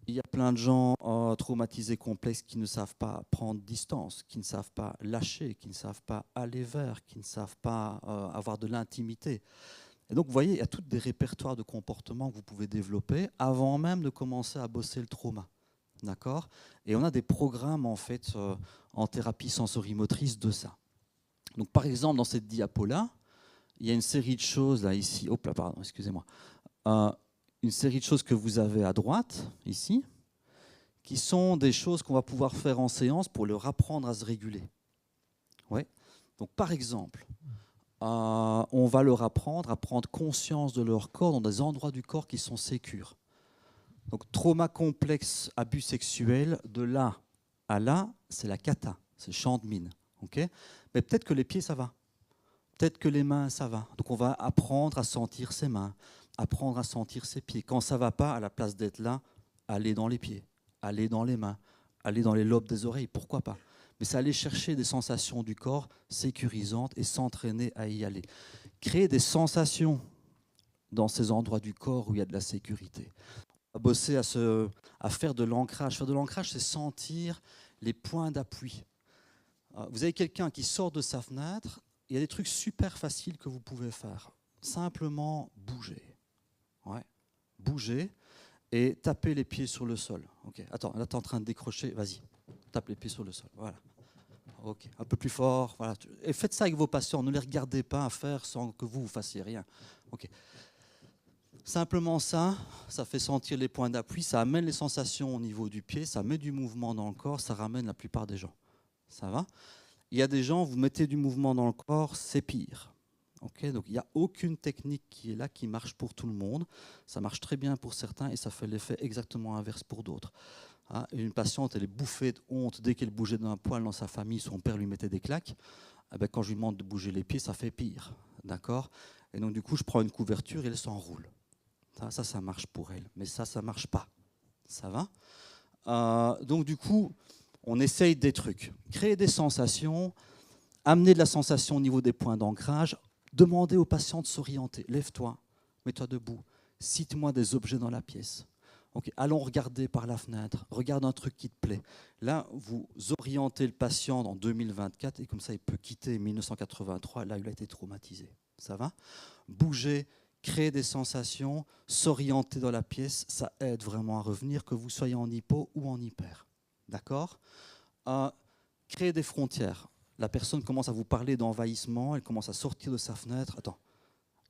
Il y a plein de gens traumatisés complexes qui ne savent pas prendre distance, qui ne savent pas lâcher, qui ne savent pas aller vers, qui ne savent pas avoir de l'intimité. Et donc, vous voyez, il y a tous des répertoires de comportements que vous pouvez développer avant même de commencer à bosser le trauma. D'accord ? Et on a des programmes, en fait, en thérapie sensorimotrice de ça. Donc, par exemple, dans cette diapo-là, il y a une série de choses, là, ici. Hop là, pardon, excusez-moi. Une série de choses que vous avez à droite, ici, qui sont des choses qu'on va pouvoir faire en séance pour leur apprendre à se réguler. Ouais. Donc, par exemple, on va leur apprendre à prendre conscience de leur corps dans des endroits du corps qui sont sécures. Donc, trauma complexe, abus sexuel, de là à là, c'est la cata, c'est le champ de mine. Okay ? Mais peut-être que les pieds, ça va. Peut-être que les mains, ça va. Donc, on va apprendre à sentir ses mains, apprendre à sentir ses pieds. Quand ça ne va pas, à la place d'être là, aller dans les pieds, aller dans les mains, aller dans les lobes des oreilles, pourquoi pas ? Mais c'est aller chercher des sensations du corps sécurisantes et s'entraîner à y aller. Créer des sensations dans ces endroits du corps où il y a de la sécurité. À bosser à faire de l'ancrage. Faire de l'ancrage, c'est sentir les points d'appui. Vous avez quelqu'un qui sort de sa fenêtre, il y a des trucs super faciles que vous pouvez faire. Simplement bouger. Ouais. Bouger et taper les pieds sur le sol. Okay. Attends, là tu es en train de décrocher, vas-y, tape les pieds sur le sol. Voilà. Ok, un peu plus fort. Voilà. Et faites ça avec vos patients. Ne les regardez pas à faire sans que vous fassiez rien. Ok. Simplement ça, ça fait sentir les points d'appui, ça amène les sensations au niveau du pied, ça met du mouvement dans le corps, ça ramène la plupart des gens. Ça va? Il y a des gens, vous mettez du mouvement dans le corps, c'est pire. Okay, donc il n'y a aucune technique qui est là qui marche pour tout le monde. Ça marche très bien pour certains et ça fait l'effet exactement inverse pour d'autres. Hein, une patiente, elle est bouffée de honte dès qu'elle bougeait d'un poil dans sa famille, son père lui mettait des claques. Eh ben, quand je lui demande de bouger les pieds, ça fait pire. D'accord? Et donc du coup, je prends une couverture et elle s'enroule. Ça marche pour elle. Mais ça ne marche pas. Ça va? Donc du coup, on essaye des trucs. Créer des sensations, amener de la sensation au niveau des points d'ancrage, demander au patient de s'orienter. Lève-toi, mets-toi debout, cite-moi des objets dans la pièce. Okay. Allons regarder par la fenêtre, regarde un truc qui te plaît. Là, vous orientez le patient en 2024 et comme ça, il peut quitter 1983. Là, il a été traumatisé. Ça va? Bouger, créer des sensations, s'orienter dans la pièce, ça aide vraiment à revenir, que vous soyez en hypo ou en hyper. D'accord? Créer des frontières. La personne commence à vous parler d'envahissement, elle commence à sortir de sa fenêtre. Attends,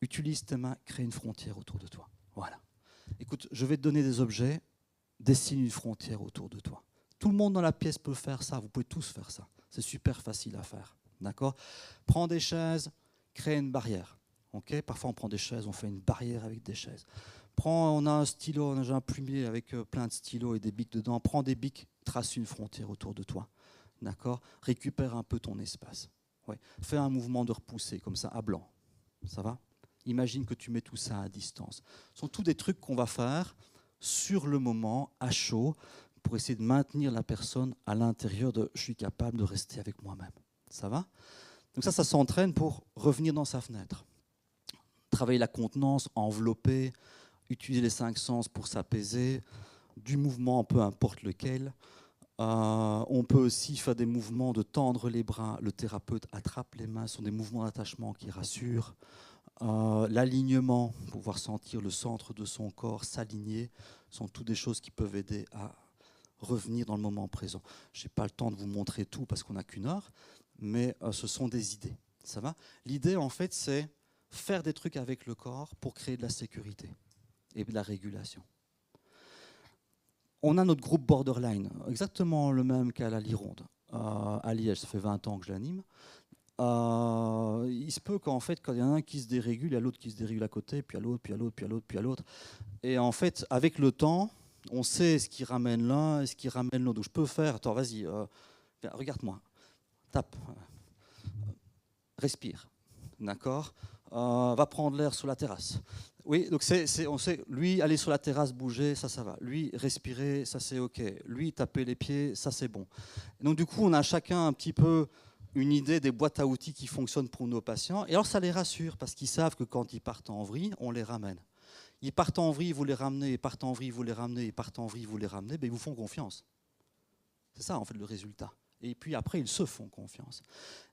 utilise tes mains, crée une frontière autour de toi. Voilà. Écoute, je vais te donner des objets, dessine une frontière autour de toi. Tout le monde dans la pièce peut faire ça, vous pouvez tous faire ça. C'est super facile à faire. D'accord? Prends des chaises, crée une barrière. Okay? Parfois, on prend des chaises, on fait une barrière avec des chaises. On a un stylo, on a un plumier avec plein de stylos et des bics dedans. Prends des bics, trace une frontière autour de toi. D'accord? Récupère un peu ton espace. Ouais. Fais un mouvement de repousser, comme ça, à blanc. Ça va? Imagine que tu mets tout ça à distance. Ce sont tous des trucs qu'on va faire sur le moment, à chaud, pour essayer de maintenir la personne à l'intérieur de « je suis capable de rester avec moi-même ». Ça va? Donc ça s'entraîne pour revenir dans sa fenêtre. Travailler la contenance, envelopper, utiliser les 5 sens pour s'apaiser, du mouvement, peu importe lequel. On peut aussi faire des mouvements de tendre les bras. Le thérapeute attrape les mains. Ce sont des mouvements d'attachement qui rassurent. L'alignement, pouvoir sentir le centre de son corps s'aligner, sont toutes des choses qui peuvent aider à revenir dans le moment présent. Je n'ai pas le temps de vous montrer tout parce qu'on n'a qu'une heure, mais ce sont des idées. Ça va? L'idée, en fait, c'est faire des trucs avec le corps pour créer de la sécurité et de la régulation. On a notre groupe Borderline, exactement le même qu'à la Lironde. À Liège, ça fait 20 ans que je l'anime. Il se peut qu'en fait, quand il y en a un qui se dérégule, il y a l'autre qui se dérégule à côté, puis à l'autre, puis à l'autre, puis à l'autre, puis à l'autre. Et en fait, avec le temps, on sait ce qui ramène l'un et ce qui ramène l'autre. Donc je peux faire, attends, vas-y, regarde-moi, tape, respire, d'accord? Va prendre l'air sur la terrasse. Oui, donc on sait, lui, aller sur la terrasse, bouger, ça va. Lui, respirer, ça c'est OK. Lui, taper les pieds, ça c'est bon. Et donc du coup, on a chacun un petit peu une idée des boîtes à outils qui fonctionnent pour nos patients. Et alors ça les rassure, parce qu'ils savent que quand ils partent en vrille, on les ramène. Ils partent en vrille, vous les ramenez, ils partent en vrille, vous les ramenez, ils partent en vrille, vous les ramenez, ben ils vous font confiance. C'est ça en fait le résultat. Et puis après, ils se font confiance.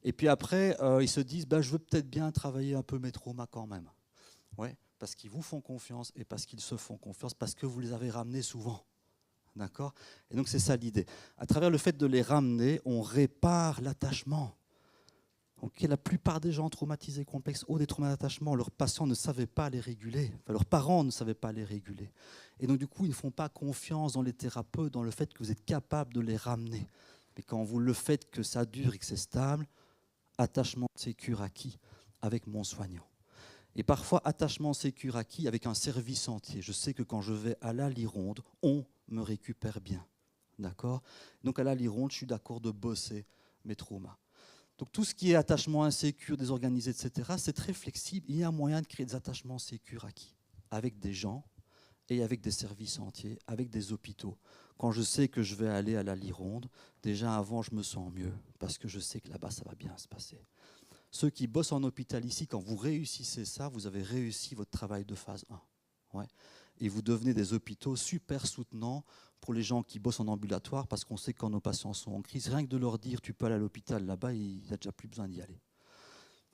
Et puis après, ils se disent, ben, je veux peut-être bien travailler un peu mes traumas quand même. Ouais, parce qu'ils vous font confiance et parce qu'ils se font confiance, parce que vous les avez ramenés souvent. D'accord? Et donc c'est ça l'idée. À travers le fait de les ramener, on répare l'attachement. Okay, la plupart des gens traumatisés complexes ont des traumas d'attachement. Leurs patients ne savaient pas les réguler. Enfin, leurs parents ne savaient pas les réguler. Et donc du coup, ils ne font pas confiance dans les thérapeutes, dans le fait que vous êtes capable de les ramener. Mais quand vous le faites, que ça dure et que c'est stable, attachement sécure acquis avec mon soignant. Et parfois, attachement sécure acquis avec un service entier. Je sais que quand je vais à la Lironde, on me récupère bien. D'accord? Donc à la Lironde, je suis d'accord de bosser mes traumas. Donc tout ce qui est attachement insécure, désorganisé, etc., c'est très flexible. Il y a moyen de créer des attachements sécures acquis avec des gens et avec des services entiers, avec des hôpitaux. Quand je sais que je vais aller à la Lironde, déjà avant, je me sens mieux parce que je sais que là-bas, ça va bien se passer. Ceux qui bossent en hôpital ici, quand vous réussissez ça, vous avez réussi votre travail de phase 1. Ouais. Et vous devenez des hôpitaux super soutenants pour les gens qui bossent en ambulatoire, parce qu'on sait que quand nos patients sont en crise, rien que de leur dire tu peux aller à l'hôpital là-bas, il n'y a déjà plus besoin d'y aller.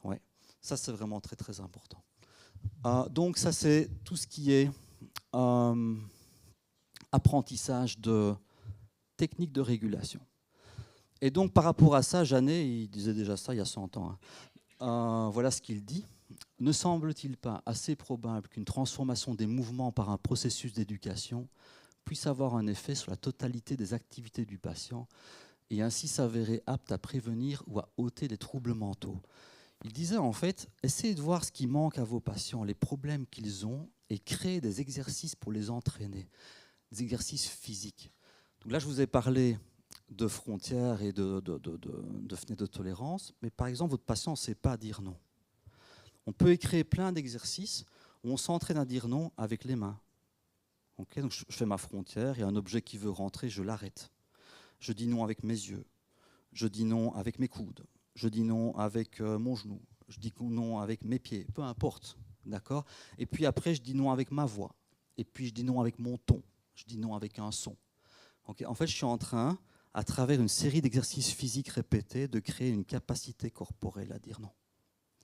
Ouais. Ça, c'est vraiment très très important. Donc ça, c'est tout ce qui est apprentissage de techniques de régulation. Et donc, par rapport à ça, Janet, il disait déjà ça il y a 100 ans. Voilà ce qu'il dit. Ne semble-t-il pas assez probable qu'une transformation des mouvements par un processus d'éducation puisse avoir un effet sur la totalité des activités du patient et ainsi s'avérer apte à prévenir ou à ôter les troubles mentaux? Il disait en fait, essayez de voir ce qui manque à vos patients, les problèmes qu'ils ont, et créez des exercices pour les entraîner, des exercices physiques. Donc là, je vous ai parlé de frontières et de fenêtres de tolérance, mais par exemple, votre patient ne sait pas dire non. On peut créer plein d'exercices où on s'entraîne à dire non avec les mains. Okay, donc je fais ma frontière, il y a un objet qui veut rentrer, je l'arrête. Je dis non avec mes yeux, je dis non avec mes coudes, je dis non avec mon genou, je dis non avec mes pieds, peu importe, d'accord? Et puis après, je dis non avec ma voix, et puis je dis non avec mon ton, je dis non avec un son. Okay, en fait, je suis en train, à travers une série d'exercices physiques répétés, de créer une capacité corporelle à dire non.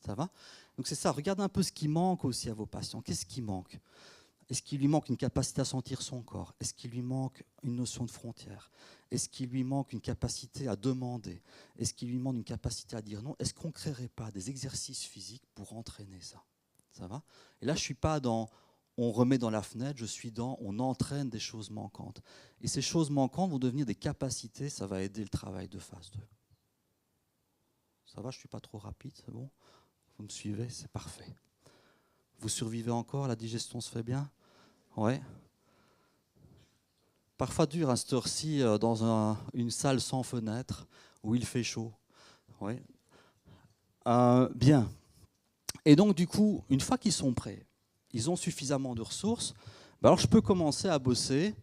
Ça va? Donc c'est ça, regardez un peu ce qui manque aussi à vos patients. Qu'est-ce qui manque? Est-ce qu'il lui manque une capacité à sentir son corps? Est-ce qu'il lui manque une notion de frontière? Est-ce qu'il lui manque une capacité à demander? Est-ce qu'il lui manque une capacité à dire non? Est-ce qu'on ne créerait pas des exercices physiques pour entraîner ça? Ça va? Et là, je ne suis pas dans on remet dans la fenêtre, je suis dans on entraîne des choses manquantes. Et ces choses manquantes vont devenir des capacités, ça va aider le travail de phase 2. Ça va, je ne suis pas trop rapide, c'est bon? Vous me suivez? C'est parfait. Vous survivez encore? La digestion se fait bien? Ouais. Parfois dur à cette heure-ci dans une salle sans fenêtre où il fait chaud. Ouais. Bien. Et donc du coup, une fois qu'ils sont prêts, ils ont suffisamment de ressources, ben alors je peux commencer à bosser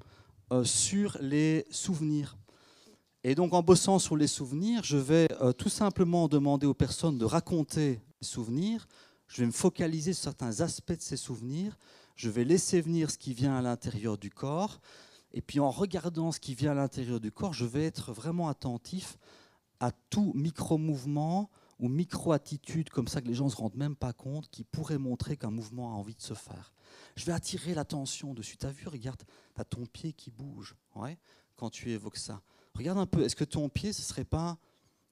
sur les souvenirs. Et donc en bossant sur les souvenirs, je vais tout simplement demander aux personnes de raconter les souvenirs. Je vais me focaliser sur certains aspects de ces souvenirs. Je vais laisser venir ce qui vient à l'intérieur du corps. Et puis en regardant ce qui vient à l'intérieur du corps, je vais être vraiment attentif à tout micro-mouvement ou micro-attitude comme ça que les gens ne se rendent même pas compte qui pourrait montrer qu'un mouvement a envie de se faire. Je vais attirer l'attention dessus. Tu as vu, regarde, tu as ton pied qui bouge quand tu évoques ça. Regarde un peu, est-ce que ton pied, ce ne serait pas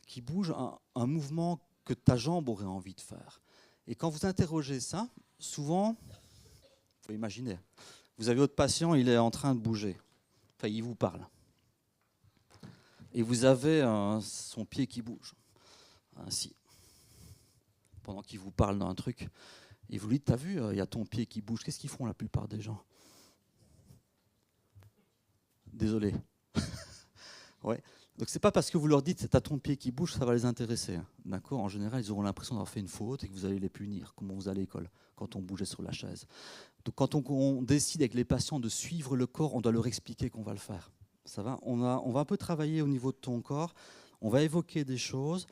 qui bouge un mouvement que ta jambe aurait envie de faire? Et quand vous interrogez ça, souvent, il faut imaginer, vous avez votre patient, il est en train de bouger. Enfin, il vous parle. Et vous avez son pied qui bouge, ainsi, pendant qu'il vous parle d'un truc. Et vous lui dites, t'as vu, il y a ton pied qui bouge. Qu'est-ce qu'ils font la plupart des gens? Désolé. Ouais. Donc c'est pas parce que vous leur dites, t'as ton pied qui bouge, ça va les intéresser. D'accord? En général, ils auront l'impression d'avoir fait une faute et que vous allez les punir, comme on vous à l'école, quand on bougeait sur la chaise. Donc quand on décide avec les patients de suivre le corps, on doit leur expliquer qu'on va le faire. Ça va? On va un peu travailler au niveau de ton corps, on va évoquer des choses.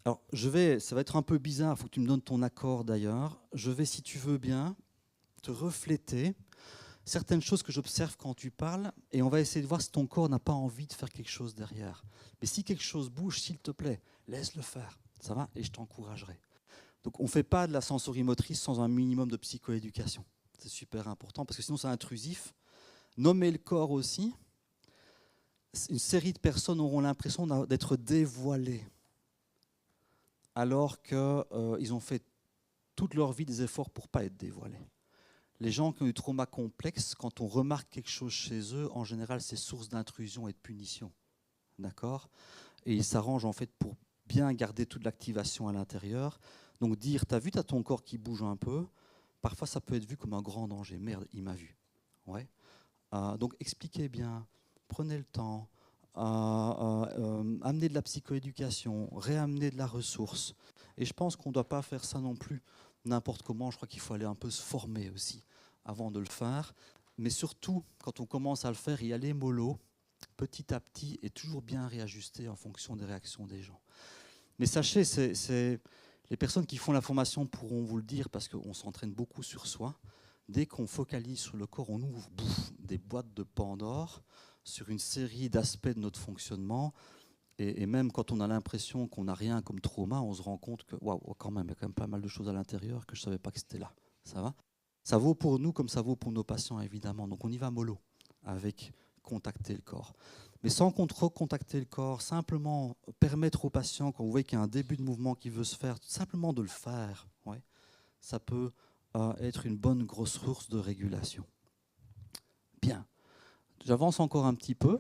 Alors, ça va être un peu bizarre, il faut que tu me donnes ton accord d'ailleurs. Je vais, si tu veux bien, te refléter certaines choses que j'observe quand tu parles et on va essayer de voir si ton corps n'a pas envie de faire quelque chose derrière. Mais si quelque chose bouge, s'il te plaît, laisse-le faire. Ça va? Et je t'encouragerai. Donc, on ne fait pas de la sensorimotrice sans un minimum de psychoéducation. C'est super important parce que sinon, c'est intrusif. Nommer le corps aussi. Une série de personnes auront l'impression d'être dévoilées alors qu'ils ont fait toute leur vie des efforts pour ne pas être dévoilés. Les gens qui ont eu trauma complexe, quand on remarque quelque chose chez eux, en général, c'est source d'intrusion et de punition. D'accord? Et ils s'arrangent en fait pour bien garder toute l'activation à l'intérieur. Donc dire, t'as vu, t'as ton corps qui bouge un peu, parfois ça peut être vu comme un grand danger. Merde, il m'a vu. Ouais. Donc expliquez bien, prenez le temps, amener de la psychoéducation, réamener de la ressource. Et je pense qu'on ne doit pas faire ça non plus n'importe comment. Je crois qu'il faut aller un peu se former aussi avant de le faire. Mais surtout, quand on commence à le faire, y aller mollo, petit à petit, et toujours bien réajuster en fonction des réactions des gens. Mais sachez, les personnes qui font la formation pourront vous le dire parce qu'on s'entraîne beaucoup sur soi. Dès qu'on focalise sur le corps, on ouvre des boîtes de Pandore sur une série d'aspects de notre fonctionnement. Et même quand on a l'impression qu'on n'a rien comme trauma, on se rend compte que, waouh, quand même, il y a quand même pas mal de choses à l'intérieur que je ne savais pas que c'était là. Ça va? Ça vaut pour nous comme ça vaut pour nos patients, évidemment. Donc on y va mollo, avec contacter le corps. Mais sans trop contacter le corps, simplement permettre au patient, quand vous voyez qu'il y a un début de mouvement qui veut se faire, simplement de le faire, ouais, ça peut être une bonne grosse source de régulation. Bien, j'avance encore un petit peu.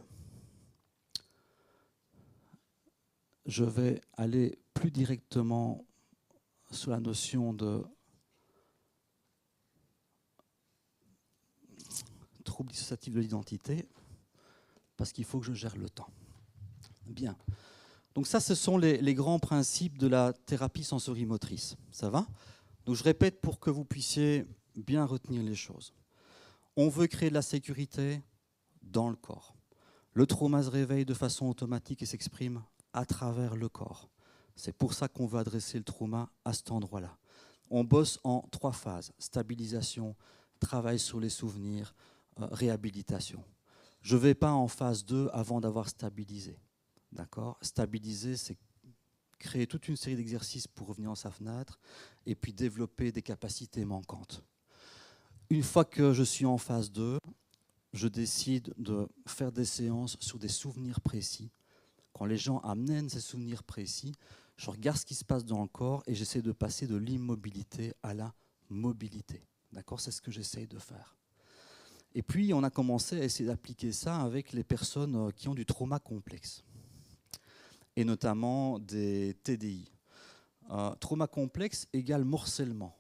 Je vais aller plus directement sur la notion de trouble dissociatif de l'identité, parce qu'il faut que je gère le temps. Bien. Donc ça, ce sont les grands principes de la thérapie sensorimotrice. Ça va? Donc je répète pour que vous puissiez bien retenir les choses. On veut créer de la sécurité dans le corps. Le trauma se réveille de façon automatique et s'exprime à travers le corps. C'est pour ça qu'on veut adresser le trauma à cet endroit-là. On bosse en 3 phases. Stabilisation, travail sur les souvenirs, réhabilitation. Je ne vais pas en phase 2 avant d'avoir stabilisé. D'accord ? Stabiliser, c'est créer toute une série d'exercices pour revenir en sa fenêtre et puis développer des capacités manquantes. Une fois que je suis en phase 2, je décide de faire des séances sur des souvenirs précis. Quand les gens amènent ces souvenirs précis, je regarde ce qui se passe dans le corps et j'essaie de passer de l'immobilité à la mobilité. D'accord ? C'est ce que j'essaie de faire. Et puis, on a commencé à essayer d'appliquer ça avec les personnes qui ont du trauma complexe, et notamment des TDI. Trauma complexe égale morcellement.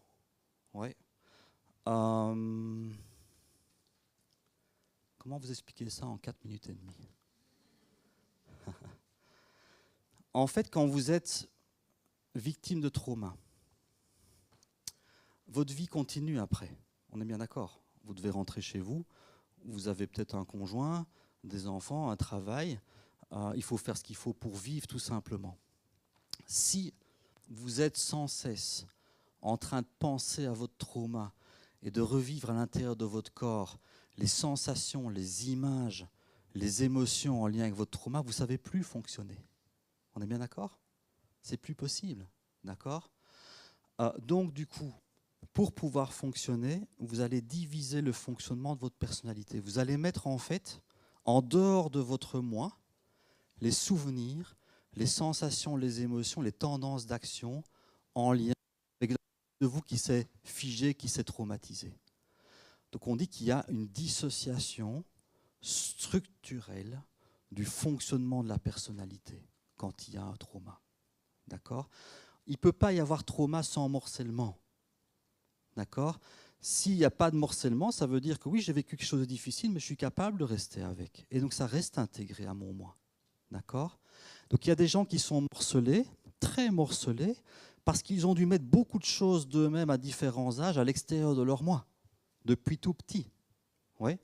Ouais. Comment vous expliquer ça en 4 minutes et demie? En fait, quand vous êtes victime de trauma, votre vie continue après. On est bien d'accord. Vous devez rentrer chez vous. Vous avez peut-être un conjoint, des enfants, un travail. Il faut faire ce qu'il faut pour vivre, tout simplement. Si vous êtes sans cesse en train de penser à votre trauma et de revivre à l'intérieur de votre corps les sensations, les images, les émotions en lien avec votre trauma, vous ne savez plus fonctionner. On est bien d'accord? C'est plus possible. D'accord? Donc, du coup, pour pouvoir fonctionner, vous allez diviser le fonctionnement de votre personnalité. Vous allez mettre en fait, en dehors de votre moi, les souvenirs, les sensations, les émotions, les tendances d'action en lien avec la partie de vous qui s'est figée, qui s'est traumatisée. Donc on dit qu'il y a une dissociation structurelle du fonctionnement de la personnalité quand il y a un trauma. D'accord ? Il ne peut pas y avoir trauma sans morcellement. D'accord ? S'il n'y a pas de morcellement, ça veut dire que oui, j'ai vécu quelque chose de difficile, mais je suis capable de rester avec. Et donc ça reste intégré à mon moi. D'accord ? Donc il y a des gens qui sont morcelés, très morcelés, parce qu'ils ont dû mettre beaucoup de choses d'eux-mêmes à différents âges à l'extérieur de leur moi, depuis tout petit. Ouais ?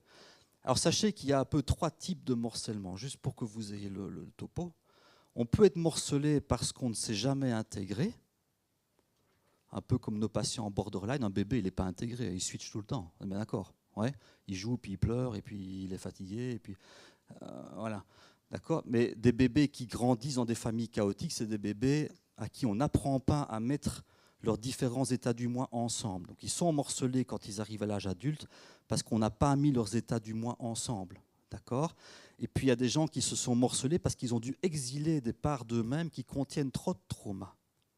Alors sachez qu'il y a un peu 3 types de morcellement, juste pour que vous ayez le topo. On peut être morcelé parce qu'on ne s'est jamais intégré, un peu comme nos patients en borderline. Un bébé, il n'est pas intégré, il switch tout le temps, on est bien d'accord. Ouais, il joue, puis il pleure, et puis il est fatigué, et puis voilà. D'accord ? Mais des bébés qui grandissent dans des familles chaotiques, c'est des bébés à qui on n'apprend pas à mettre leurs différents états du moi ensemble. Donc ils sont morcelés quand ils arrivent à l'âge adulte parce qu'on n'a pas mis leurs états du moi ensemble. D'accord ? Et puis il y a des gens qui se sont morcelés parce qu'ils ont dû exiler des parts d'eux-mêmes qui contiennent trop de trauma.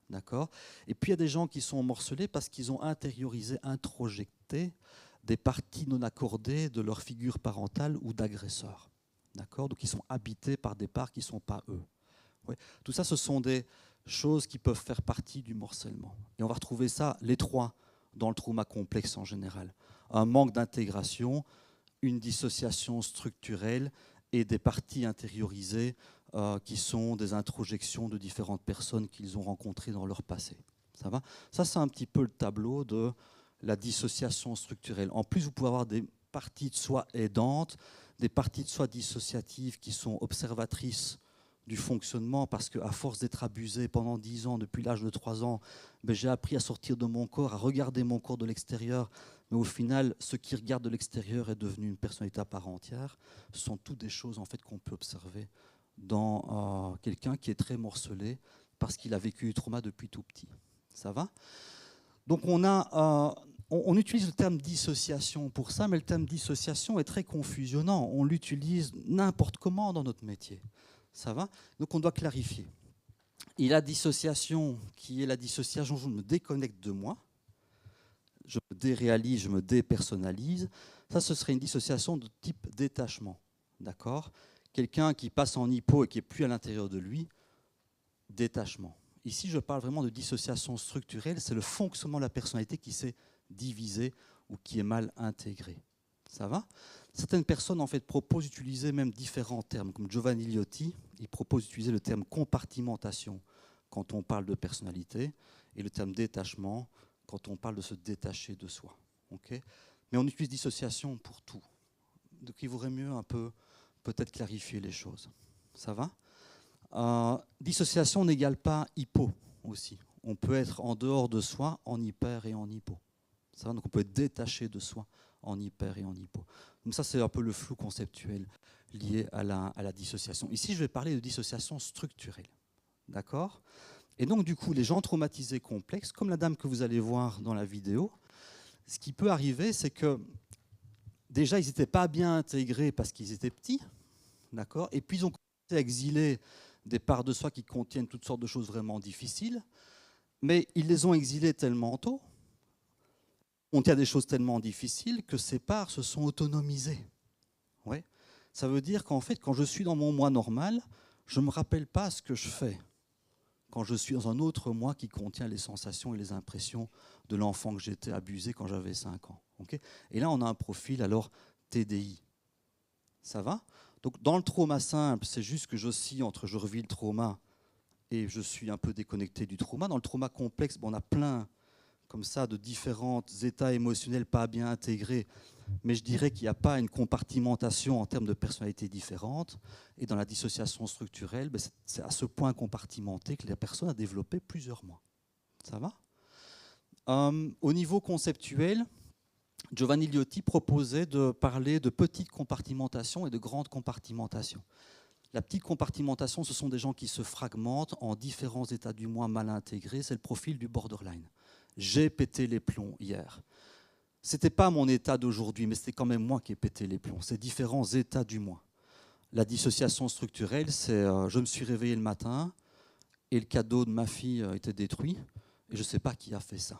D'accord ? Et puis il y a des gens qui sont morcelés parce qu'ils ont intériorisé, introjecté des parties non accordées de leur figure parentale ou d'agresseur. D'accord ? Donc ils sont habités par des parts qui ne sont pas eux. Ouais. Tout ça, ce sont des choses qui peuvent faire partie du morcellement. Et on va retrouver ça, les 3, dans le trauma complexe en général. Un manque d'intégration, une dissociation structurelle et des parties intériorisées qui sont des introjections de différentes personnes qu'ils ont rencontrées dans leur passé. Ça va ? Ça, c'est un petit peu le tableau de la dissociation structurelle. En plus, vous pouvez avoir des parties de soi aidantes, des parties de soi dissociatives qui sont observatrices du fonctionnement, parce qu'à force d'être abusé pendant 10 ans, depuis l'âge de 3 ans, j'ai appris à sortir de mon corps, à regarder mon corps de l'extérieur, mais au final, ce qui regarde de l'extérieur est devenu une personnalité à part entière. Ce sont toutes des choses en fait, qu'on peut observer dans quelqu'un qui est très morcelé, parce qu'il a vécu du trauma depuis tout petit. Ça va ? Donc on a On utilise le terme dissociation pour ça, mais le terme dissociation est très confusionnant. On l'utilise n'importe comment dans notre métier. Ça va? Donc on doit clarifier. Et la dissociation, qui est la dissociation, je me déconnecte de moi, je me déréalise, je me dépersonnalise, ça ce serait une dissociation de type détachement. D'accord? Quelqu'un qui passe en hypo et qui n'est plus à l'intérieur de lui, détachement. Ici, je parle vraiment de dissociation structurelle, c'est le fonctionnement de la personnalité qui s'est divisé ou qui est mal intégré. Ça va? Certaines personnes en fait proposent d'utiliser même différents termes, comme Giovanni Liotti, il propose d'utiliser le terme compartimentation quand on parle de personnalité et le terme détachement quand on parle de se détacher de soi. Okay? Mais on utilise dissociation pour tout. Donc il vaudrait mieux un peu peut-être clarifier les choses. Ça va? Dissociation n'égale pas hypo aussi. On peut être en dehors de soi, en hyper et en hypo. Ça va? Donc on peut être détaché de soi en hyper et en hypo. Donc ça, c'est un peu le flou conceptuel lié à la dissociation. Ici, je vais parler de dissociation structurelle. D'accord? Et donc, du coup, les gens traumatisés complexes, comme la dame que vous allez voir dans la vidéo, ce qui peut arriver, c'est que déjà, ils n'étaient pas bien intégrés parce qu'ils étaient petits, d'accord? Et puis, ils ont commencé à exiler des parts de soi qui contiennent toutes sortes de choses vraiment difficiles, mais ils les ont exilées tellement tôt, on tient des choses tellement difficiles que ces parts se sont autonomisées. Ouais. Ça veut dire qu'en fait, quand je suis dans mon moi normal, je ne me rappelle pas ce que je fais. Quand je suis dans un autre moi qui contient les sensations et les impressions de l'enfant que j'étais abusé quand j'avais 5 ans. Okay? Et là, on a un profil alors TDI. Ça va? Donc, dans le trauma simple, c'est juste que j'oscille entre je revis le trauma et je suis un peu déconnecté du trauma. Dans le trauma complexe, on a plein comme ça de différents états émotionnels pas bien intégrés, mais je dirais qu'il n'y a pas une compartimentation en termes de personnalités différentes. Et dans la dissociation structurelle, c'est à ce point compartimenté que la personne a développé plusieurs mois. Ça va? Au niveau conceptuel, Giovanni Liotti proposait de parler de petite compartimentation et de grande compartimentation. La petite compartimentation, ce sont des gens qui se fragmentent en différents états du moi mal intégrés. C'est le profil du borderline. J'ai pété les plombs hier. Ce n'était pas mon état d'aujourd'hui, mais c'était quand même moi qui ai pété les plombs. C'est différents états du moi. La dissociation structurelle, c'est je me suis réveillé le matin et le cadeau de ma fille a été détruit et je ne sais pas qui a fait ça.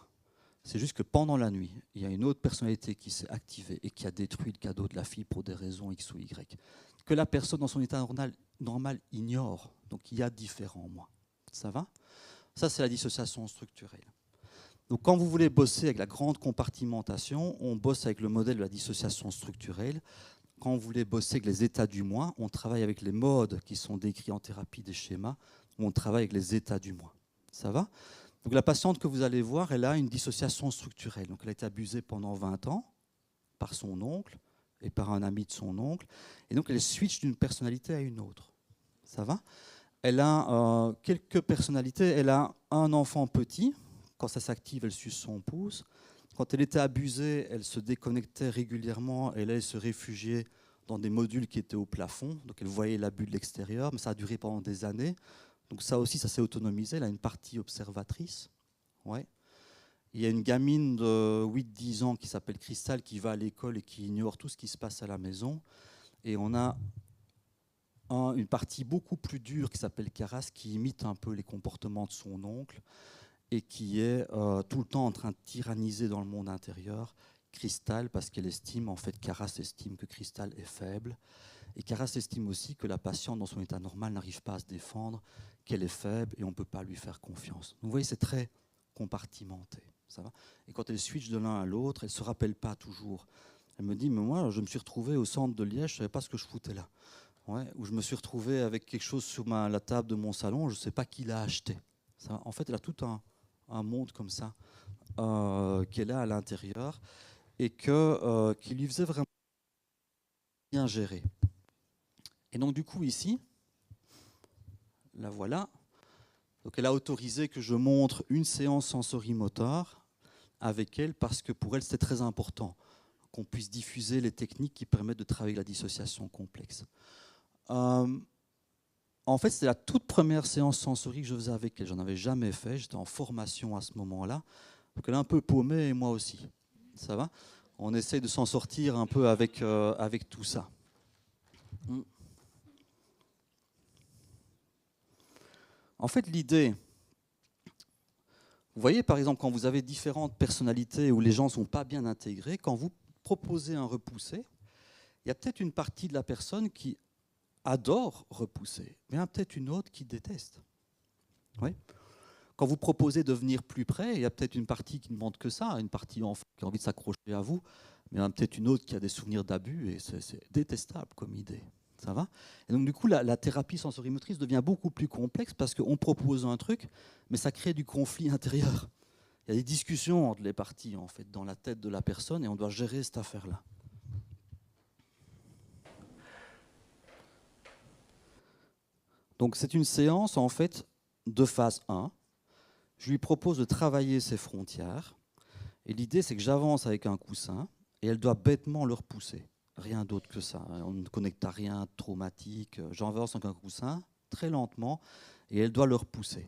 C'est juste que pendant la nuit, il y a une autre personnalité qui s'est activée et qui a détruit le cadeau de la fille pour des raisons X ou Y. Que la personne dans son état normal ignore. Donc il y a différents moi. Ça va? Ça, c'est la dissociation structurelle. Donc quand vous voulez bosser avec la grande compartimentation, on bosse avec le modèle de la dissociation structurelle. Quand vous voulez bosser avec les états du moi, on travaille avec les modes qui sont décrits en thérapie des schémas, où on travaille avec les états du moi. Ça va? Donc la patiente que vous allez voir, elle a une dissociation structurelle. Donc elle a été abusée pendant 20 ans par son oncle et par un ami de son oncle. Et donc elle switch d'une personnalité à une autre. Ça va? Elle a quelques personnalités. Elle a un enfant petit. Quand ça s'active, elle suce son pouce. Quand elle était abusée, elle se déconnectait régulièrement et elle se réfugiait dans des modules qui étaient au plafond. Donc elle voyait l'abus de l'extérieur, mais ça a duré pendant des années. Donc ça aussi, ça s'est autonomisé. Elle a une partie observatrice. Ouais. Il y a une gamine de 8-10 ans qui s'appelle Cristal qui va à l'école et qui ignore tout ce qui se passe à la maison. Et on a une partie beaucoup plus dure qui s'appelle Caras qui imite un peu les comportements de son oncle et qui est tout le temps en train de tyranniser dans le monde intérieur Cristal parce qu'elle estime, en fait, Caras estime que Cristal est faible. Et Caras estime aussi que la patiente, dans son état normal, n'arrive pas à se défendre, qu'elle est faible et on ne peut pas lui faire confiance. Donc, vous voyez, c'est très compartimenté. Ça va? Et quand elle switch de l'un à l'autre, elle ne se rappelle pas toujours. Elle me dit, mais moi, je me suis retrouvé au centre de Liège, je ne savais pas ce que je foutais là. Ouais, où je me suis retrouvé avec quelque chose sur la table de mon salon, je ne sais pas qui l'a acheté. Ça, en fait, elle a tout un monde comme ça qu'elle a à l'intérieur et qui lui faisait vraiment bien gérer. Et donc, du coup, ici, la voilà. Donc, elle a autorisé que je montre une séance sensorimoteur avec elle parce que pour elle, c'était très important qu'on puisse diffuser les techniques qui permettent de travailler la dissociation complexe. En fait, c'était la toute première séance sensorie que je faisais avec elle. J'en avais jamais fait. J'étais en formation à ce moment-là. Donc, elle est un peu paumée et moi aussi. Ça va? On essaye de s'en sortir un peu avec tout ça. En fait, l'idée, vous voyez par exemple quand vous avez différentes personnalités où les gens ne sont pas bien intégrés, quand vous proposez un repoussé, il y a peut-être une partie de la personne qui adore repousser, mais il y a peut-être une autre qui déteste. Oui. Quand vous proposez de venir plus près, il y a peut-être une partie qui ne demande que ça, une partie enfant qui a envie de s'accrocher à vous, mais il y en a peut-être une autre qui a des souvenirs d'abus, et c'est détestable comme idée. Ça va? Et donc du coup, la thérapie sensorimotrice devient beaucoup plus complexe parce qu'on propose un truc, mais ça crée du conflit intérieur. Il y a des discussions entre les parties, en fait, dans la tête de la personne, et on doit gérer cette affaire-là. Donc c'est une séance, en fait, de phase 1. Je lui propose de travailler ses frontières. Et l'idée, c'est que j'avance avec un coussin et elle doit bêtement le repousser. Rien d'autre que ça. On ne connecte à rien de traumatique. J'avance avec un coussin, très lentement, et elle doit le repousser.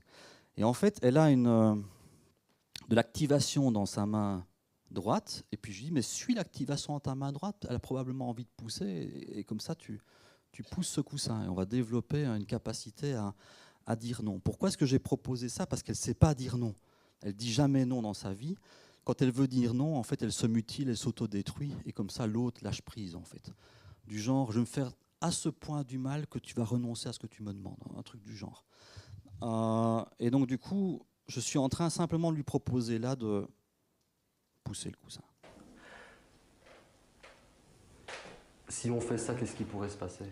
Et en fait, elle a de l'activation dans sa main droite. Et puis je lui dis, mais suis l'activation dans ta main droite. Elle a probablement envie de pousser. Et comme ça, tu pousses ce coussin. Et on va développer une capacité à dire non. Pourquoi est-ce que j'ai proposé ça? Parce qu'elle ne sait pas dire non. Elle dit jamais non dans sa vie. Quand elle veut dire non, en fait, elle se mutile, elle s'autodétruit. Et comme ça, l'autre lâche prise, en fait. Du genre, je vais me faire à ce point du mal que tu vas renoncer à ce que tu me demandes. Un truc du genre. Et donc, du coup, je suis en train simplement de lui proposer là de pousser le coussin. Si on fait ça, qu'est-ce qui pourrait se passer?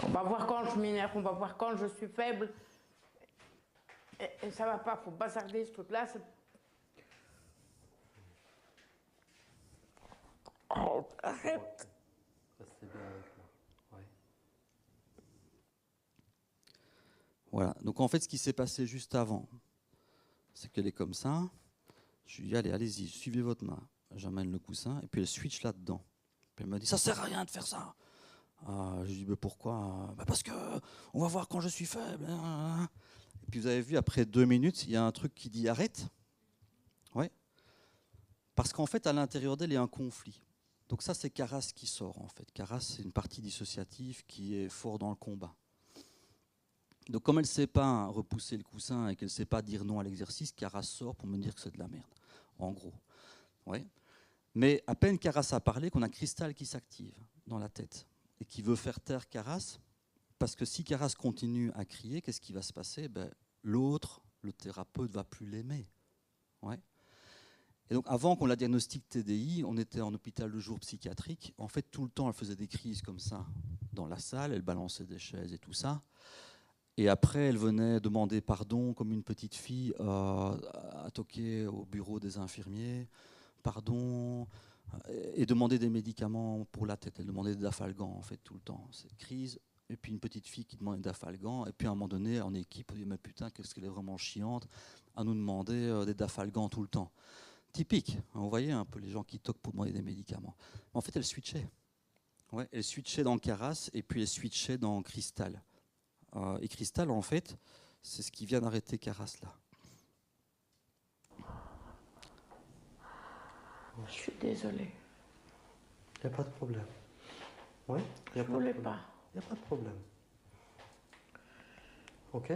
On va voir quand je m'énerve, on va voir quand je suis faible. Et ça va pas, faut bazarder ce truc-là. Oh, arrête. Restez bien avec moi. Ouais. Voilà. Donc en fait, ce qui s'est passé juste avant, c'est qu'elle est comme ça. Je lui dis, allez-y, suivez votre main. J'amène le coussin et puis elle switch là-dedans. Puis elle me dit, ça sert à rien de faire ça. Je lui dis, mais pourquoi? Parce que on va voir quand je suis faible. Et puis vous avez vu, après 2 minutes, il y a un truc qui dit arrête. Ouais. Parce qu'en fait, à l'intérieur d'elle, il y a un conflit. Donc ça, c'est Caras qui sort, en fait. Caras, c'est une partie dissociative qui est fort dans le combat. Donc comme elle ne sait pas repousser le coussin et qu'elle ne sait pas dire non à l'exercice, Caras sort pour me dire que c'est de la merde, en gros. Ouais. Mais à peine Caras a parlé qu'on a Cristal qui s'active dans la tête et qui veut faire taire Caras, parce que si Caras continue à crier, qu'est-ce qui va se passer? L'autre, le thérapeute, ne va plus l'aimer. Ouais. Et donc avant qu'on la diagnostique TDI, on était en hôpital de jour psychiatrique. En fait, tout le temps, elle faisait des crises comme ça dans la salle, elle balançait des chaises et tout ça. Et après, elle venait demander pardon comme une petite fille à toquer au bureau des infirmiers. Pardon, et demander des médicaments pour la tête. Elle demandait des Dafalgan, en fait, tout le temps. Cette crise, et puis une petite fille qui demandait des Dafalgan, et puis à un moment donné, en équipe, on dit, mais putain, qu'est-ce qu'elle est vraiment chiante à nous demander des Dafalgan tout le temps. Typique, vous voyez un peu les gens qui toquent pour demander des médicaments. En fait, elle switchait. Ouais, elle switchait dans Caras, et puis elle switchait dans Cristal. Et Cristal, en fait, c'est ce qui vient d'arrêter Caras, là. Je suis désolée. Il n'y a pas de problème. Oui? Je voulais pas. Il n'y a pas de problème. Ok?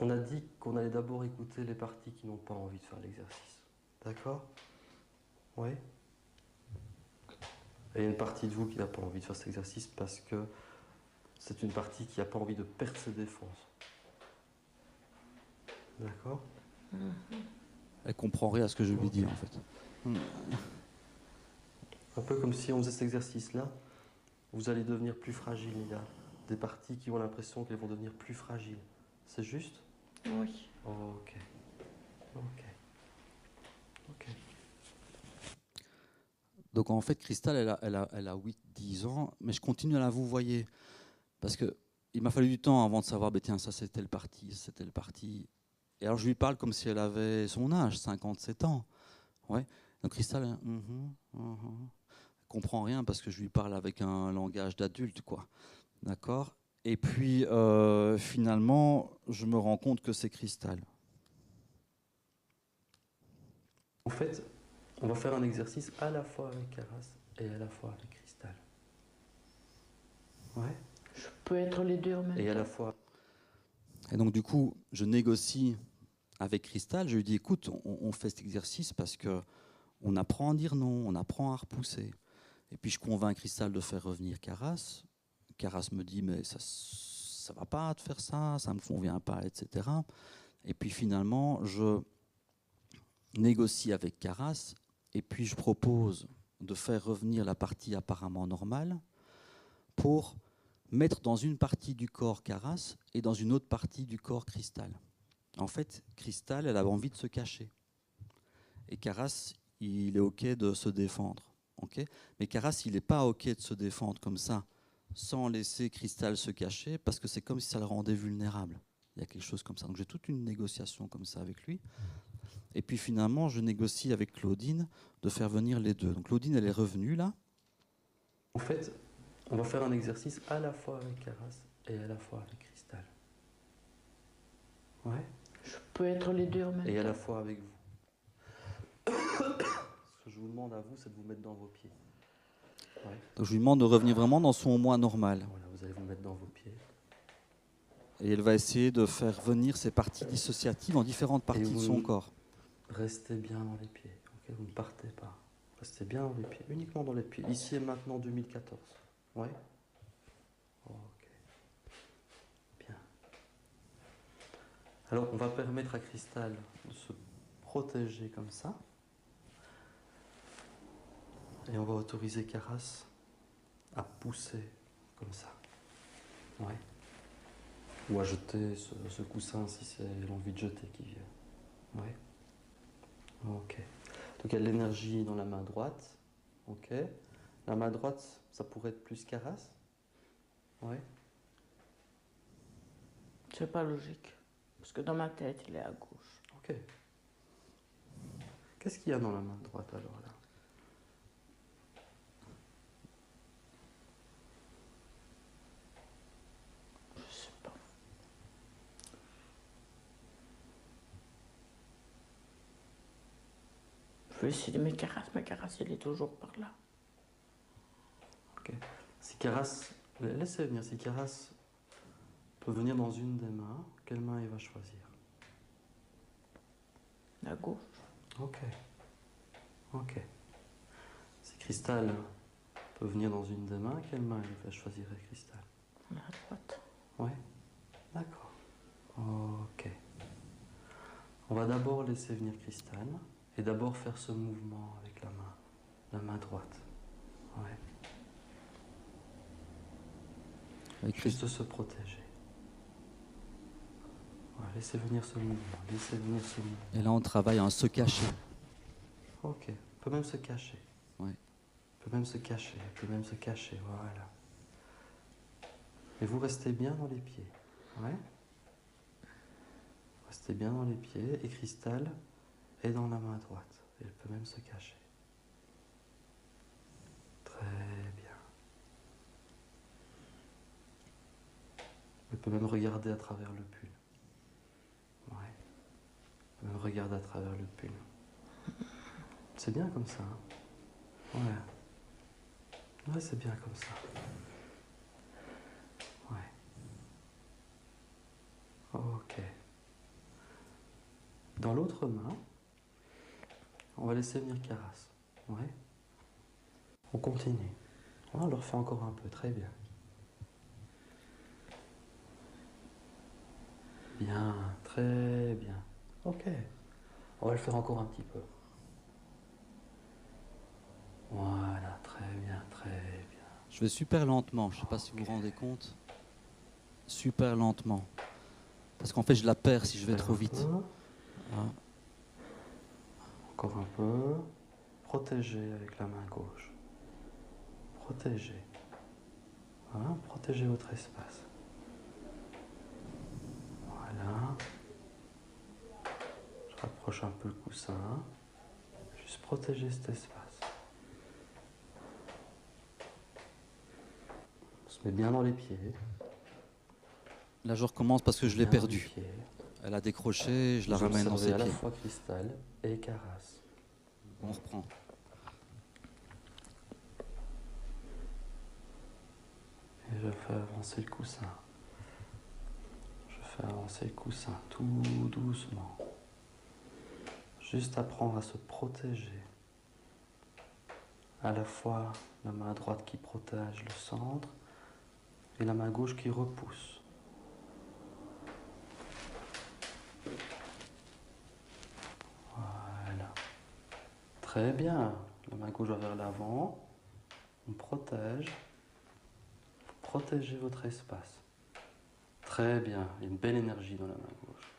On a dit qu'on allait d'abord écouter les parties qui n'ont pas envie de faire l'exercice. D'accord? Oui? Et il y a une partie de vous qui n'a pas envie de faire cet exercice parce que c'est une partie qui n'a pas envie de perdre ses défenses. D'accord? Elle comprend rien à ce que je lui dis, en fait. Un peu comme si on faisait cet exercice-là, vous allez devenir plus fragile. Il y a des parties qui ont l'impression qu'elles vont devenir plus fragiles. C'est juste? Oui. Ok. Donc en fait, Cristal, elle a 8-10 ans, mais je continue à la vous voyez. Parce qu'il m'a fallu du temps avant de savoir, tiens, ça c'est telle partie, c'est telle partie. Et alors je lui parle comme si elle avait son âge, 57 ans. Ouais. Donc Cristal, elle comprend rien parce que je lui parle avec un langage d'adulte, quoi. D'accord? Et puis, finalement, je me rends compte que c'est cristal. En fait, on va faire un exercice à la fois avec Caras et à la fois avec Cristal. Ouais. Je peux être les deux en même Et à temps. la fois. Et donc, du coup, je négocie avec Cristal. Je lui dis, écoute, on fait cet exercice parce qu'on apprend à dire non, on apprend à repousser. Et puis, je convainc Cristal de faire revenir Caras. Caras me dit, mais ça va pas de faire ça, ça me convient pas, etc. Et puis, finalement, je négocie avec Caras. Et puis, je propose de faire revenir la partie apparemment normale pour mettre dans une partie du corps Caras et dans une autre partie du corps Cristal. En fait, Cristal, elle a envie de se cacher. Et Caras, il est OK de se défendre. Okay, mais Caras, il n'est pas OK de se défendre comme ça, sans laisser Cristal se cacher, parce que c'est comme si ça le rendait vulnérable. Il y a quelque chose comme ça. Donc j'ai toute une négociation comme ça avec lui. Et puis finalement, je négocie avec Claudine de faire venir les deux. Donc Claudine, elle est revenue là. En fait, on va faire un exercice à la fois avec Caras et à la fois avec Cristal. Ouais. Je peux être les deux en même temps. Et à la fois avec vous. Ce que je vous demande à vous, c'est de vous mettre dans vos pieds. Ouais. Donc je lui demande de revenir vraiment dans son moi normal. Voilà, vous allez vous mettre dans vos pieds. Et elle va essayer de faire venir ces parties dissociatives dans différentes parties de son corps. Restez bien dans les pieds, ok, vous ne partez pas. Restez bien dans les pieds, uniquement dans les pieds. Ici et maintenant 2014. Ouais. Ok. Bien. Alors on va permettre à Cristal de se protéger comme ça. Et on va autoriser Caras à pousser comme ça. Ouais. Ou à jeter ce coussin si c'est l'envie de jeter qui vient. Ouais. Ok. Donc il y a de l'énergie dans la main droite. Ok. La main droite, ça pourrait être plus Caras. Ouais. C'est pas logique. Parce que dans ma tête, il est à gauche. Ok. Qu'est-ce qu'il y a dans la main droite alors là? Je sais pas. Je vais essayer de mes Caras, il est toujours par là. Ok. Si Caras, laissez venir, si Caras peut venir dans une des mains, quelle main il va choisir? À gauche. Ok. Ok. Si Cristal peut venir dans une des mains, quelle main il va choisir à Cristal? À droite. Ouais. D'accord. Ok. On va d'abord laisser venir Cristal et d'abord faire ce mouvement avec la main droite. Ouais. Avec Juste se protéger. Ouais, laissez venir ce mouvement. Laissez venir ce mouvement. Et là, on travaille en se cacher. Ok. On peut même se cacher. Ouais. On peut même se cacher. On peut même se cacher. Voilà. Et vous restez bien dans les pieds. Ouais. Restez bien dans les pieds. Et Cristal est dans la main droite. Elle peut même se cacher. Très bien. Elle peut même regarder à travers le pull. Ouais. Elle peut même regarder à travers le pull. C'est bien comme ça. Hein? Ouais. Ouais, c'est bien comme ça. Ouais. Ok. Dans l'autre main, on va laisser venir Caras. Ouais. On continue. On le refait encore un peu. Très bien. Bien. Très bien. Ok. On va le faire encore un petit peu. Voilà. Très bien. Très bien. Je vais super lentement. Je ne sais pas si vous vous rendez compte. Super lentement. Parce qu'en fait, je la perds si je vais trop vite. Ah. Encore un peu. Protégez avec la main gauche. Protégez. Voilà, protégez votre espace. Voilà. Je rapproche un peu le coussin. Juste protéger cet espace. On se met bien dans les pieds. Là, je recommence parce que je l'ai Bien perdue. du pied. Elle a décroché, je la Vous ramène dans observez ses à la pieds. fois Cristal et Caras. On reprend. Et je fais avancer le coussin. Je fais avancer le coussin tout doucement. Juste apprendre à se protéger. À la fois la main droite qui protège le centre et la main gauche qui repousse. Voilà. Très bien. La main gauche va vers l'avant. On protège. Protégez votre espace. Très bien. Il y a une belle énergie dans la main gauche.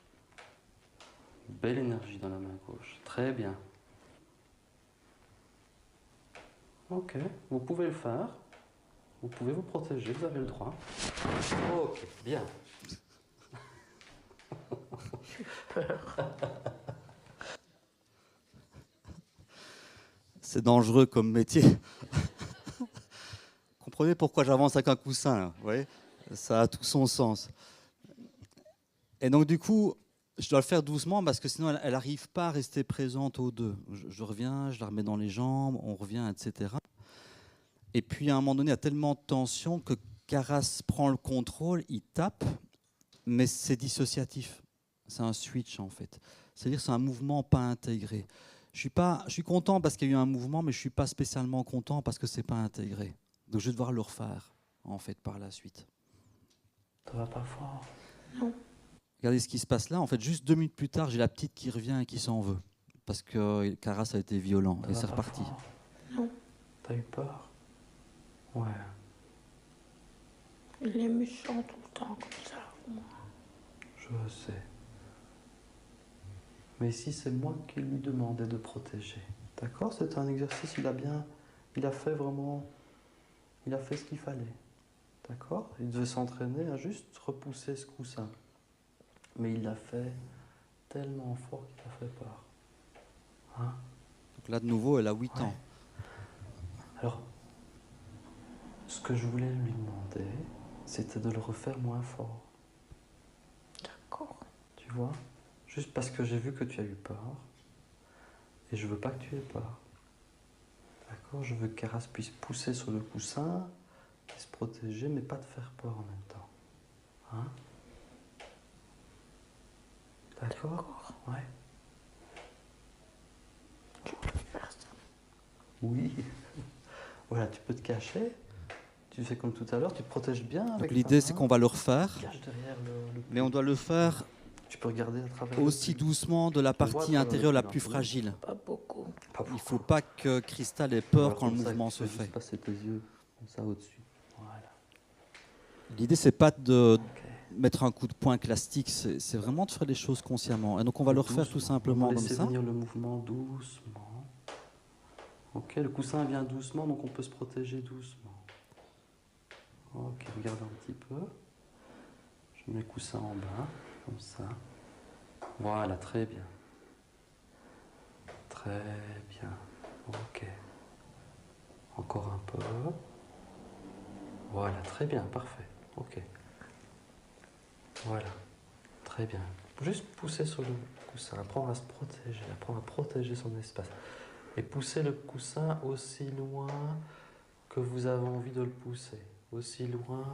Une belle énergie dans la main gauche. Très bien. Ok. Vous pouvez le faire. Vous pouvez vous protéger. Vous avez le droit. Ok. Bien. C'est dangereux comme métier. Comprenez pourquoi j'avance avec un coussin, là, vous voyez ? Ça a tout son sens. Et donc du coup, je dois le faire doucement parce que sinon elle n'arrive pas à rester présente aux deux. Je reviens, je la remets dans les jambes, on revient, etc. Et puis à un moment donné, il y a tellement de tension que Caras prend le contrôle, il tape, mais c'est dissociatif. C'est un switch en fait. C'est-à-dire c'est un mouvement pas intégré. Je suis content parce qu'il y a eu un mouvement, mais je ne suis pas spécialement content parce que ce n'est pas intégré. Donc je vais devoir le refaire en fait par la suite. Ça va pas fort. Non. Regardez ce qui se passe là. En fait, juste 2 minutes plus tard, j'ai la petite qui revient et qui s'en veut. Parce que Caras a été violent. Ça Et va c'est pas reparti. fort. Non. T'as eu peur? Ouais. Il est méchant tout le temps comme ça. Moi. Je sais. Mais ici, c'est moi qui lui demandais de protéger. D'accord? C'était un exercice, il a fait vraiment, il a fait ce qu'il fallait. D'accord? Il devait s'entraîner à juste repousser ce coussin. Mais il l'a fait tellement fort qu'il a fait peur. Hein? Donc là, de nouveau, elle a 8 Ouais. ans. Alors, ce que je voulais lui demander, c'était de le refaire moins fort. D'accord. Tu vois? Juste parce que j'ai vu que tu as eu peur. Et je veux pas que tu aies peur. D'accord? Je veux que Caras puisse pousser sur le coussin et se protéger, mais pas te faire peur en même temps. Hein? D'accord? Ouais. Tu peux faire ça. Oui. Voilà, tu peux te cacher. Tu fais comme tout à l'heure, tu te protèges bien avec Donc ta l'idée, c'est main. qu'on va le refaire. Cache derrière le Mais on doit le faire Tu peux regarder à travers aussi le pull. doucement de la On voit à partie travers intérieure le la pull, plus un peu, non? fragile. Pas beaucoup. Pas Il ne beaucoup. faut pas que Cristal ait peur Alors, quand le comme ça, mouvement tu se peux juste fait. passer tes yeux comme ça au-dessus. Voilà. L'idée, c'est pas de Ok. mettre un coup de poing classique, c'est vraiment de faire les choses consciemment. Et donc on va le refaire tout Doucement. simplement On va comme laisser ça. venir le mouvement doucement. Ok, le coussin vient doucement, donc on peut se protéger doucement. Ok, regarde un petit peu. Je mets le coussin en bas, comme ça. Voilà, très bien. Très bien. Ok. Encore un peu. Voilà, très bien, parfait. Ok. Voilà, très bien. Juste pousser sur le coussin, apprendre à se protéger, apprendre à protéger son espace. Et pousser le coussin aussi loin que vous avez envie de le pousser. Aussi loin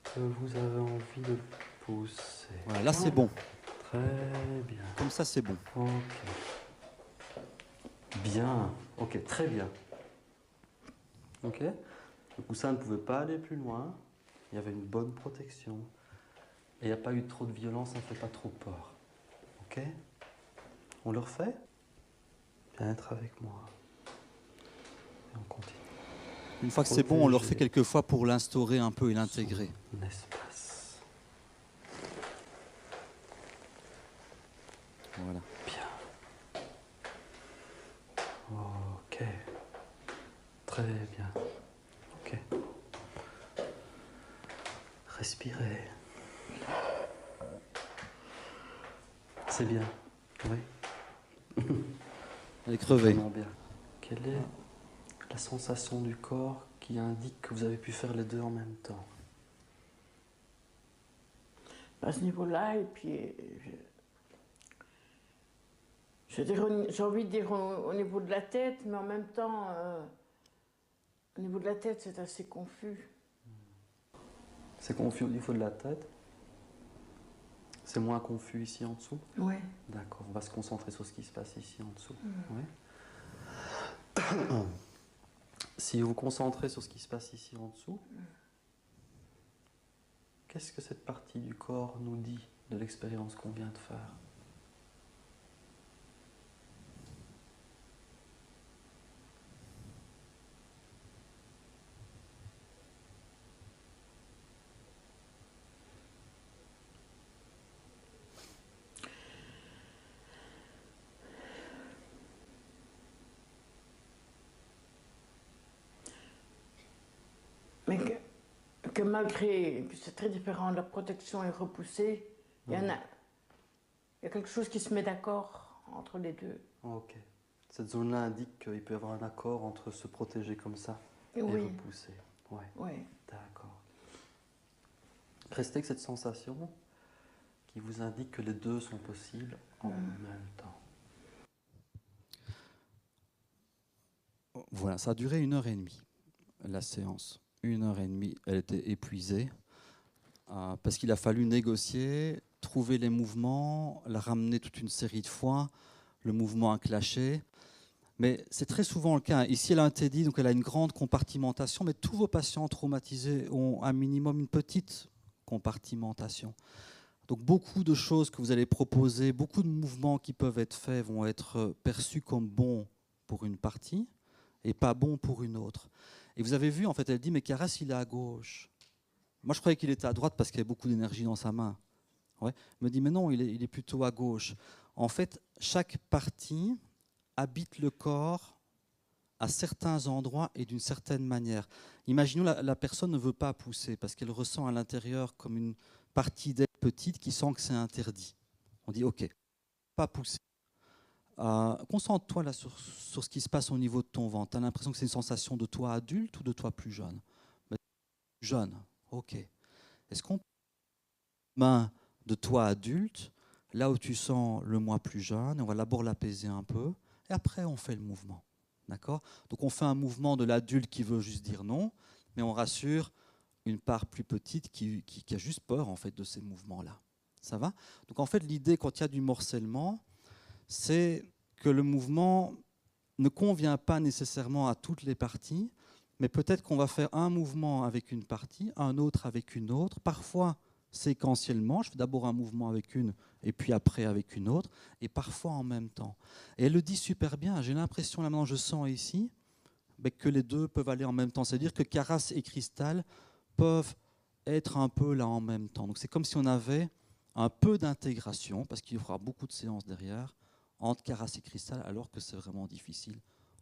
que vous avez envie de le pousser. Voilà, là c'est bon. Très bien. Comme ça, c'est bon. Ok. Bien. Ok, très bien. Ok. Le coussin ne pouvait pas aller plus loin. Il y avait une bonne protection. Et il n'y a pas eu trop de violence, ça ne fait pas trop peur. Ok? On le refait? Viens être avec moi. Et on continue. Une fois que c'est bon, on le refait Protéger quelques fois pour l'instaurer un peu et l'intégrer. son espace. Voilà. Bien. Ok. Très bien. Ok. Respirez. C'est bien. Oui. Elle est crevée. Vraiment bien. Quelle est la sensation du corps qui indique que vous avez pu faire les deux en même temps? à ce niveau-là. Et puis, j'ai envie de dire au niveau de la tête, mais en même temps, au niveau de la tête, c'est assez confus. C'est confus au niveau de la tête? C'est moins confus ici en dessous? Oui. D'accord, on va se concentrer sur ce qui se passe ici en dessous. Ouais. Si vous vous concentrez sur ce qui se passe ici en dessous, qu'est-ce que cette partie du corps nous dit de l'expérience qu'on vient de faire? Mais que malgré que c'est très différent, la protection est repoussée, il y a quelque chose qui se met d'accord entre les deux. Ok. Cette zone-là indique qu'il peut y avoir un accord entre se protéger comme ça et repousser. Ouais. Oui. D'accord. Restez avec cette sensation qui vous indique que les deux sont possibles en même temps. Voilà, ça a duré 1h30, la séance. 1h30, elle était épuisée parce qu'il a fallu négocier, trouver les mouvements, la ramener toute une série de fois. Le mouvement a clashé. Mais c'est très souvent le cas. Ici, elle a un TEDI, donc elle a une grande compartimentation, mais tous vos patients traumatisés ont un minimum une petite compartimentation. Donc beaucoup de choses que vous allez proposer, beaucoup de mouvements qui peuvent être faits vont être perçus comme bons pour une partie et pas bons pour une autre. Et vous avez vu, en fait, elle dit, mais Caras, il est à gauche. Moi, je croyais qu'il était à droite parce qu'il y avait beaucoup d'énergie dans sa main. Ouais. Elle me dit, mais non, il est plutôt à gauche. En fait, chaque partie habite le corps à certains endroits et d'une certaine manière. Imaginons la personne ne veut pas pousser parce qu'elle ressent à l'intérieur comme une partie d'elle petite qui sent que c'est interdit. On dit, OK, pas pousser. Concentre-toi là sur ce qui se passe au niveau de ton ventre. Tu as l'impression que c'est une sensation de toi adulte ou de toi plus jeune? Jeune, ok. Est-ce qu'on peut main de toi adulte, là où tu sens le moi plus jeune, on va d'abord l'apaiser un peu, et après on fait le mouvement. D'accord? Donc on fait un mouvement de l'adulte qui veut juste dire non, mais on rassure une part plus petite qui a juste peur en fait de ces mouvements-là. Ça va? Donc en fait l'idée quand il y a du morcellement, c'est que le mouvement ne convient pas nécessairement à toutes les parties, mais peut-être qu'on va faire un mouvement avec une partie, un autre avec une autre, parfois séquentiellement, je fais d'abord un mouvement avec une et puis après avec une autre, et parfois en même temps. Et elle le dit super bien, j'ai l'impression, là maintenant je sens ici, que les deux peuvent aller en même temps, c'est-à-dire que Caras et Cristal peuvent être un peu là en même temps. Donc c'est comme si on avait un peu d'intégration, parce qu'il y aura beaucoup de séances derrière, entre Caras et Cristal, alors que c'est vraiment difficile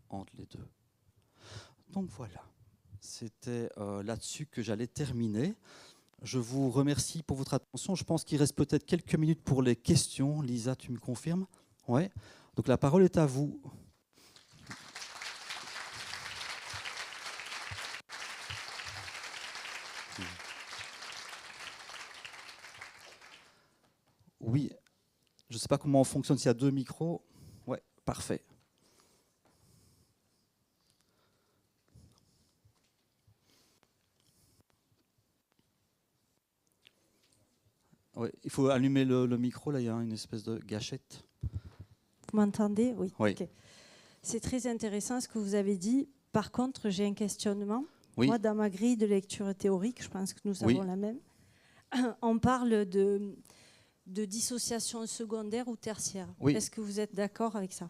entre les deux. Donc voilà, c'était là-dessus que j'allais terminer. Je vous remercie pour votre attention. Je pense qu'il reste peut-être quelques minutes pour les questions. Lisa, tu me confirmes? Ouais. Donc la parole est à vous. Oui, je ne sais pas comment on fonctionne, s'il y a 2 micros. Ouais, parfait. Ouais, il faut allumer le micro, là il y a une espèce de gâchette. Vous m'entendez? Oui. Oui. Okay. C'est très intéressant ce que vous avez dit. Par contre, j'ai un questionnement. Oui. Moi, dans ma grille de lecture théorique, je pense que nous avons la même, on parle de dissociation secondaire ou tertiaire. Oui. Est-ce que vous êtes d'accord avec ça?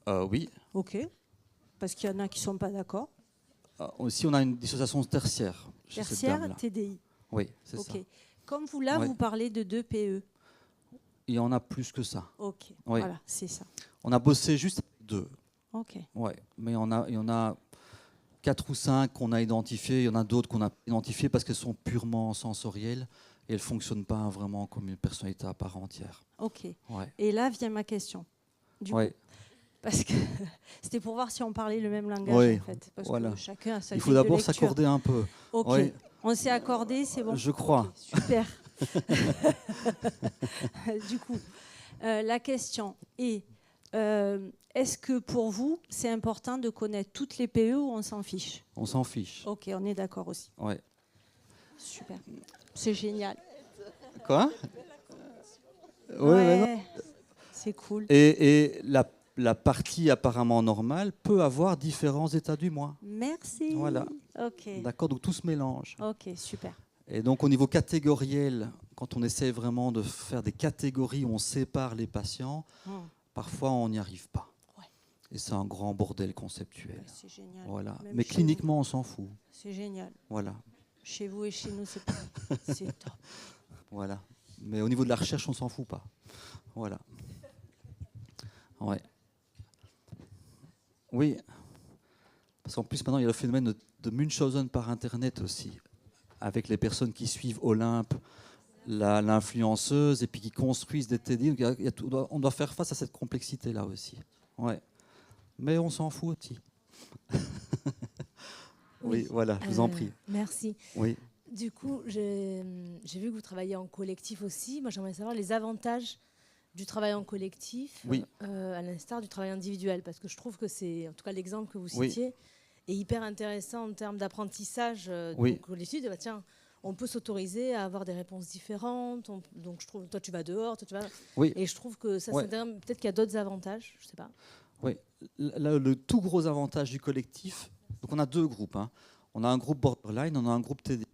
Oui. OK. Parce qu'il y en a qui ne sont pas d'accord. Aussi, on a une dissociation tertiaire. Tertiaire, TDI. Oui, c'est ça. Comme vous, là, vous parlez de 2 PE. Il y en a plus que ça. OK, oui. Voilà, c'est ça. On a bossé juste 2. OK. Ouais, mais il y en a 4 ou 5 qu'on a identifiés. Il y en a d'autres qu'on a identifiées parce qu'elles sont purement sensorielles et elles ne fonctionnent pas vraiment comme une personnalité à part entière. OK. Ouais. Et là vient ma question. Du coup, parce que c'était pour voir si on parlait le même langage, en fait. Parce que chacun a sa Il faut d'abord s'accorder un peu. OK. Ouais. On s'est accordé, c'est bon? Je crois. Okay, super. Du coup, la question est, est-ce que pour vous, c'est important de connaître toutes les PE ou on s'en fiche? On s'en fiche. Ok, on est d'accord aussi. Ouais. Super. C'est génial. Quoi? Ouais, c'est cool. Et la partie apparemment normale peut avoir différents états du moi. Merci. Voilà. Ok. D'accord, donc tout se mélange. Ok, super. Et donc au niveau catégoriel, quand on essaie vraiment de faire des catégories où on sépare les patients, parfois on n'y arrive pas. Ouais. Et c'est un grand bordel conceptuel. Ouais, c'est génial. Voilà. Même Mais chez cliniquement, vous. on s'en fout. C'est génial. Voilà. Chez vous et chez nous, c'est pareil. C'est top. Voilà. Mais au niveau de la recherche, on s'en fout pas. Voilà. Ouais. Oui. Parce qu'en plus, maintenant, il y a le phénomène de Munchausen par Internet aussi, avec les personnes qui suivent Olympe, l'influenceuse, et puis qui construisent des TD. On doit faire face à cette complexité-là aussi. Ouais. Mais on s'en fout aussi. Oui, voilà, je vous en prie. Merci. Oui. Du coup, j'ai vu que vous travaillez en collectif aussi. Moi, j'aimerais savoir les avantages du travail en collectif, Oui. à l'instar du travail individuel, parce que je trouve que c'est, en tout cas l'exemple que vous Oui. citiez, est hyper intéressant en termes d'apprentissage Oui. collectif. Bah, tiens, on peut s'autoriser à avoir des réponses différentes. Donc, je trouve, toi, tu vas dehors, toi, tu vas... Oui. Et je trouve que ça, Ouais. c'est intéressant. Peut-être qu'il y a d'autres avantages, je ne sais pas. Oui. Le tout gros avantage du collectif, donc on a deux groupes. Hein. On a un groupe borderline, on a un groupe TDI.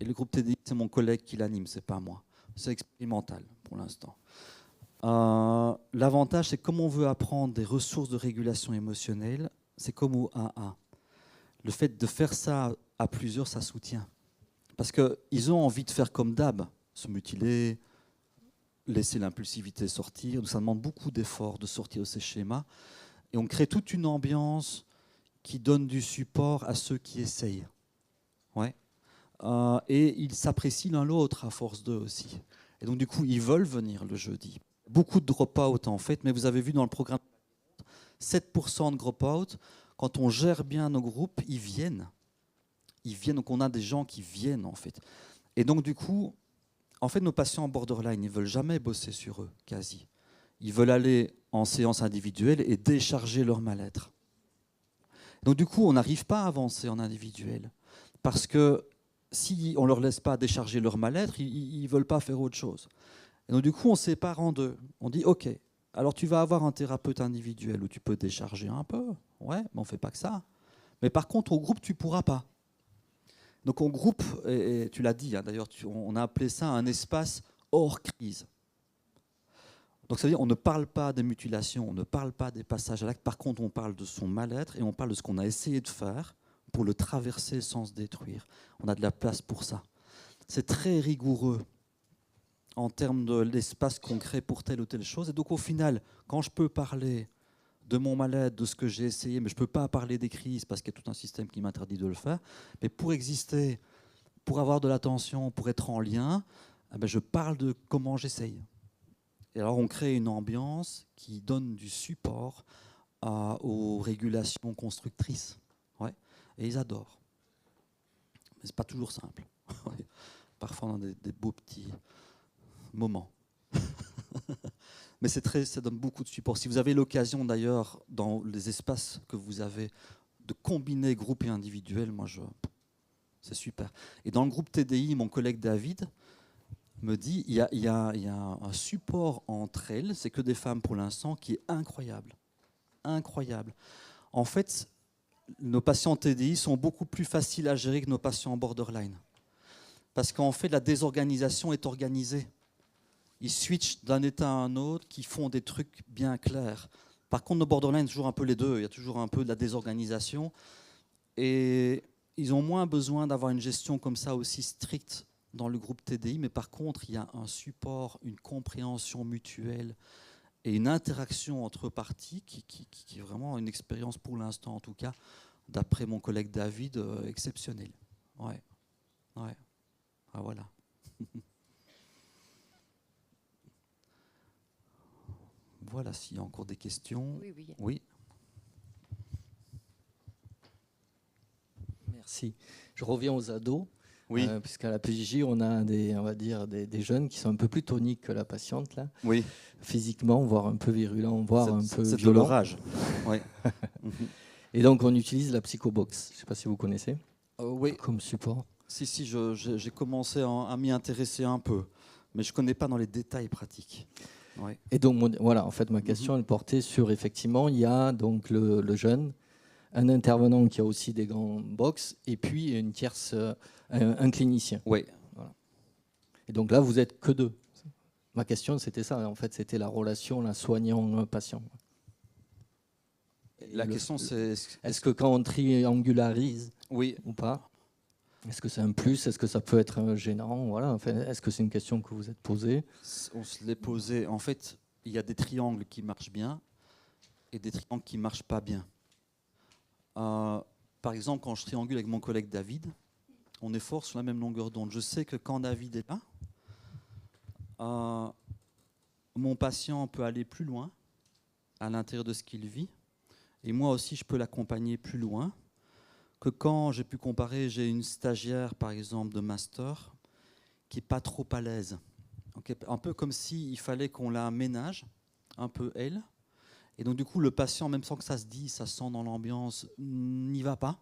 Et le groupe TDI, c'est mon collègue qui l'anime, c'est pas moi. C'est expérimental pour l'instant. L'avantage, c'est comme on veut apprendre des ressources de régulation émotionnelle, c'est comme au AA. Le fait de faire ça à plusieurs, ça soutient. Parce qu'ils ont envie de faire comme d'hab, se mutiler, laisser l'impulsivité sortir. Donc ça demande beaucoup d'efforts de sortir de ces schémas. Et on crée toute une ambiance qui donne du support à ceux qui essayent. Ouais. Et ils s'apprécient l'un l'autre à force d'eux aussi. Et donc du coup, ils veulent venir le jeudi. Beaucoup de drop-out en fait, mais vous avez vu dans le programme 7% de drop-out. Quand on gère bien nos groupes, ils viennent. Ils viennent, donc on a des gens qui viennent en fait. Et donc du coup, en fait, nos patients en borderline, ils ne veulent jamais bosser sur eux, quasi. Ils veulent aller en séance individuelle et décharger leur mal-être. Donc du coup, on n'arrive pas à avancer en individuel. Parce que si on ne leur laisse pas décharger leur mal-être, ils ne veulent pas faire autre chose. Et donc du coup, on sépare en deux. On dit, OK, alors tu vas avoir un thérapeute individuel où tu peux décharger un peu. Ouais, mais on ne fait pas que ça. Mais par contre, au groupe, tu ne pourras pas. Donc au groupe, et tu l'as dit, hein, d'ailleurs, on a appelé ça un espace hors crise. Donc ça veut dire qu'on ne parle pas des mutilations, on ne parle pas des passages à l'acte. Par contre, on parle de son mal-être et on parle de ce qu'on a essayé de faire pour le traverser sans se détruire. On a de la place pour ça. C'est très rigoureux en termes de l'espace qu'on crée pour telle ou telle chose. Et donc au final, quand je peux parler de mon mal-être, de ce que j'ai essayé, mais je ne peux pas parler des crises parce qu'il y a tout un système qui m'interdit de le faire, mais pour exister, pour avoir de l'attention, pour être en lien, eh bien, je parle de comment j'essaye. Et alors on crée une ambiance qui donne du support aux régulations constructrices. Ouais. Et ils adorent. Mais ce n'est pas toujours simple. Parfois on a des beaux petits moments. Mais ça donne beaucoup de support. Si vous avez l'occasion d'ailleurs, dans les espaces que vous avez, de combiner groupe et individuel, c'est super. Et dans le groupe TDI, mon collègue David me dit, il y a un support entre elles, c'est que des femmes pour l'instant, qui est incroyable. Incroyable. En fait, nos patients TDI sont beaucoup plus faciles à gérer que nos patients borderline. Parce qu'en fait, la désorganisation est organisée. Ils switchent d'un état à un autre, qui font des trucs bien clairs. Par contre, nos borderline, c'est toujours un peu les deux. Il y a toujours un peu de la désorganisation. Et ils ont moins besoin d'avoir une gestion comme ça aussi stricte dans le groupe TDI. Mais par contre, il y a un support, une compréhension mutuelle et une interaction entre parties qui est vraiment une expérience, pour l'instant en tout cas, d'après mon collègue David, exceptionnelle. Ouais. Ouais. Ah, voilà. Voilà, s'il y a encore des questions. Oui. Oui. Merci. Je reviens aux ados. Oui. Puisqu'à la PJJ, on a on va dire des jeunes qui sont un peu plus toniques que la patiente, là. Oui. Physiquement, voire un peu virulents, voire un peu c'est de violents. l'orage. Oui. Et donc, on utilise la Psychobox. Je ne sais pas si vous connaissez Oui. comme support. Si, j'ai commencé à m'y intéresser un peu, mais je ne connais pas dans les détails pratiques. Ouais. Et donc, voilà, en fait, ma question, elle portait sur, effectivement, il y a donc le jeune, un intervenant qui a aussi des grands box, et puis une tierce, un clinicien. Oui. Voilà. Et donc là, vous êtes que deux. Ma question, c'était ça, en fait, c'était la relation, la soignant-patient. La question, c'est... Est-ce que quand on triangularise oui. ou pas, est-ce que c'est un plus? Est-ce que ça peut être gênant? Voilà. Enfin, est-ce que c'est une question que vous êtes posée? On se l'est posé. En fait, il y a des triangles qui marchent bien et des triangles qui ne marchent pas bien. Par exemple, quand je triangule avec mon collègue David, on est fort sur la même longueur d'onde. Je sais que quand David est là, mon patient peut aller plus loin à l'intérieur de ce qu'il vit. Et moi aussi, je peux l'accompagner plus loin que quand j'ai pu comparer, j'ai une stagiaire, par exemple, de master, qui n'est pas trop à l'aise. Okay, un peu comme s'il fallait qu'on la ménage, un peu elle. Et donc, du coup, le patient, même sans que ça se dise, ça se sent dans l'ambiance, n'y va pas.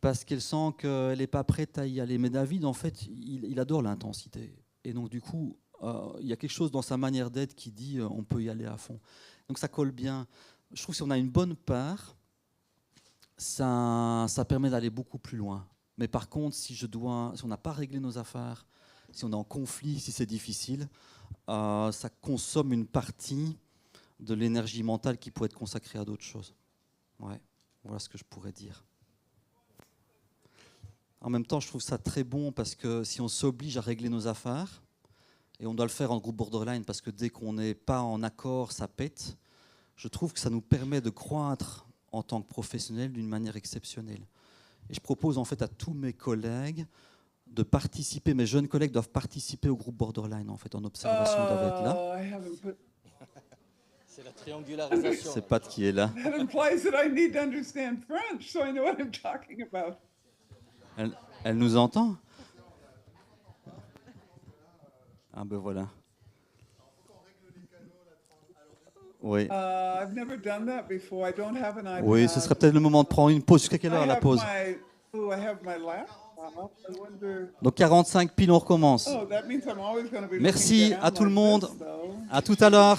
Parce qu'elle sent qu'elle n'est pas prête à y aller. Mais David, en fait, il adore l'intensité. Et donc, du coup, il y a quelque chose dans sa manière d'être qui dit on peut y aller à fond. Donc, ça colle bien. Je trouve que si on a une bonne part, ça permet d'aller beaucoup plus loin. Mais par contre, si on n'a pas réglé nos affaires, si on est en conflit, si c'est difficile, ça consomme une partie de l'énergie mentale qui pourrait être consacrée à d'autres choses. Ouais, voilà ce que je pourrais dire. En même temps, je trouve ça très bon parce que si on s'oblige à régler nos affaires, et on doit le faire en groupe borderline parce que dès qu'on n'est pas en accord, ça pète, je trouve que ça nous permet de croître en tant que professionnel d'une manière exceptionnelle. Et je propose en fait à tous mes collègues de participer, mes jeunes collègues doivent participer au groupe borderline en fait, en observation, doivent être là. C'est la triangularisation. C'est Pat qui est là. That implies that I need to understand French so I know what I'm talking about. Elle nous entend? Ah ben voilà. Oui. I've never done that before. I don't have an iPad. Oui, ce serait peut-être le moment de prendre une pause. Jusqu'à quelle heure la pause? I have my laptop. I wonder... Donc 45 piles, on recommence. Oh, that means I'm always going to be Merci looking down à tout le like monde. this, though. À tout à l'heure.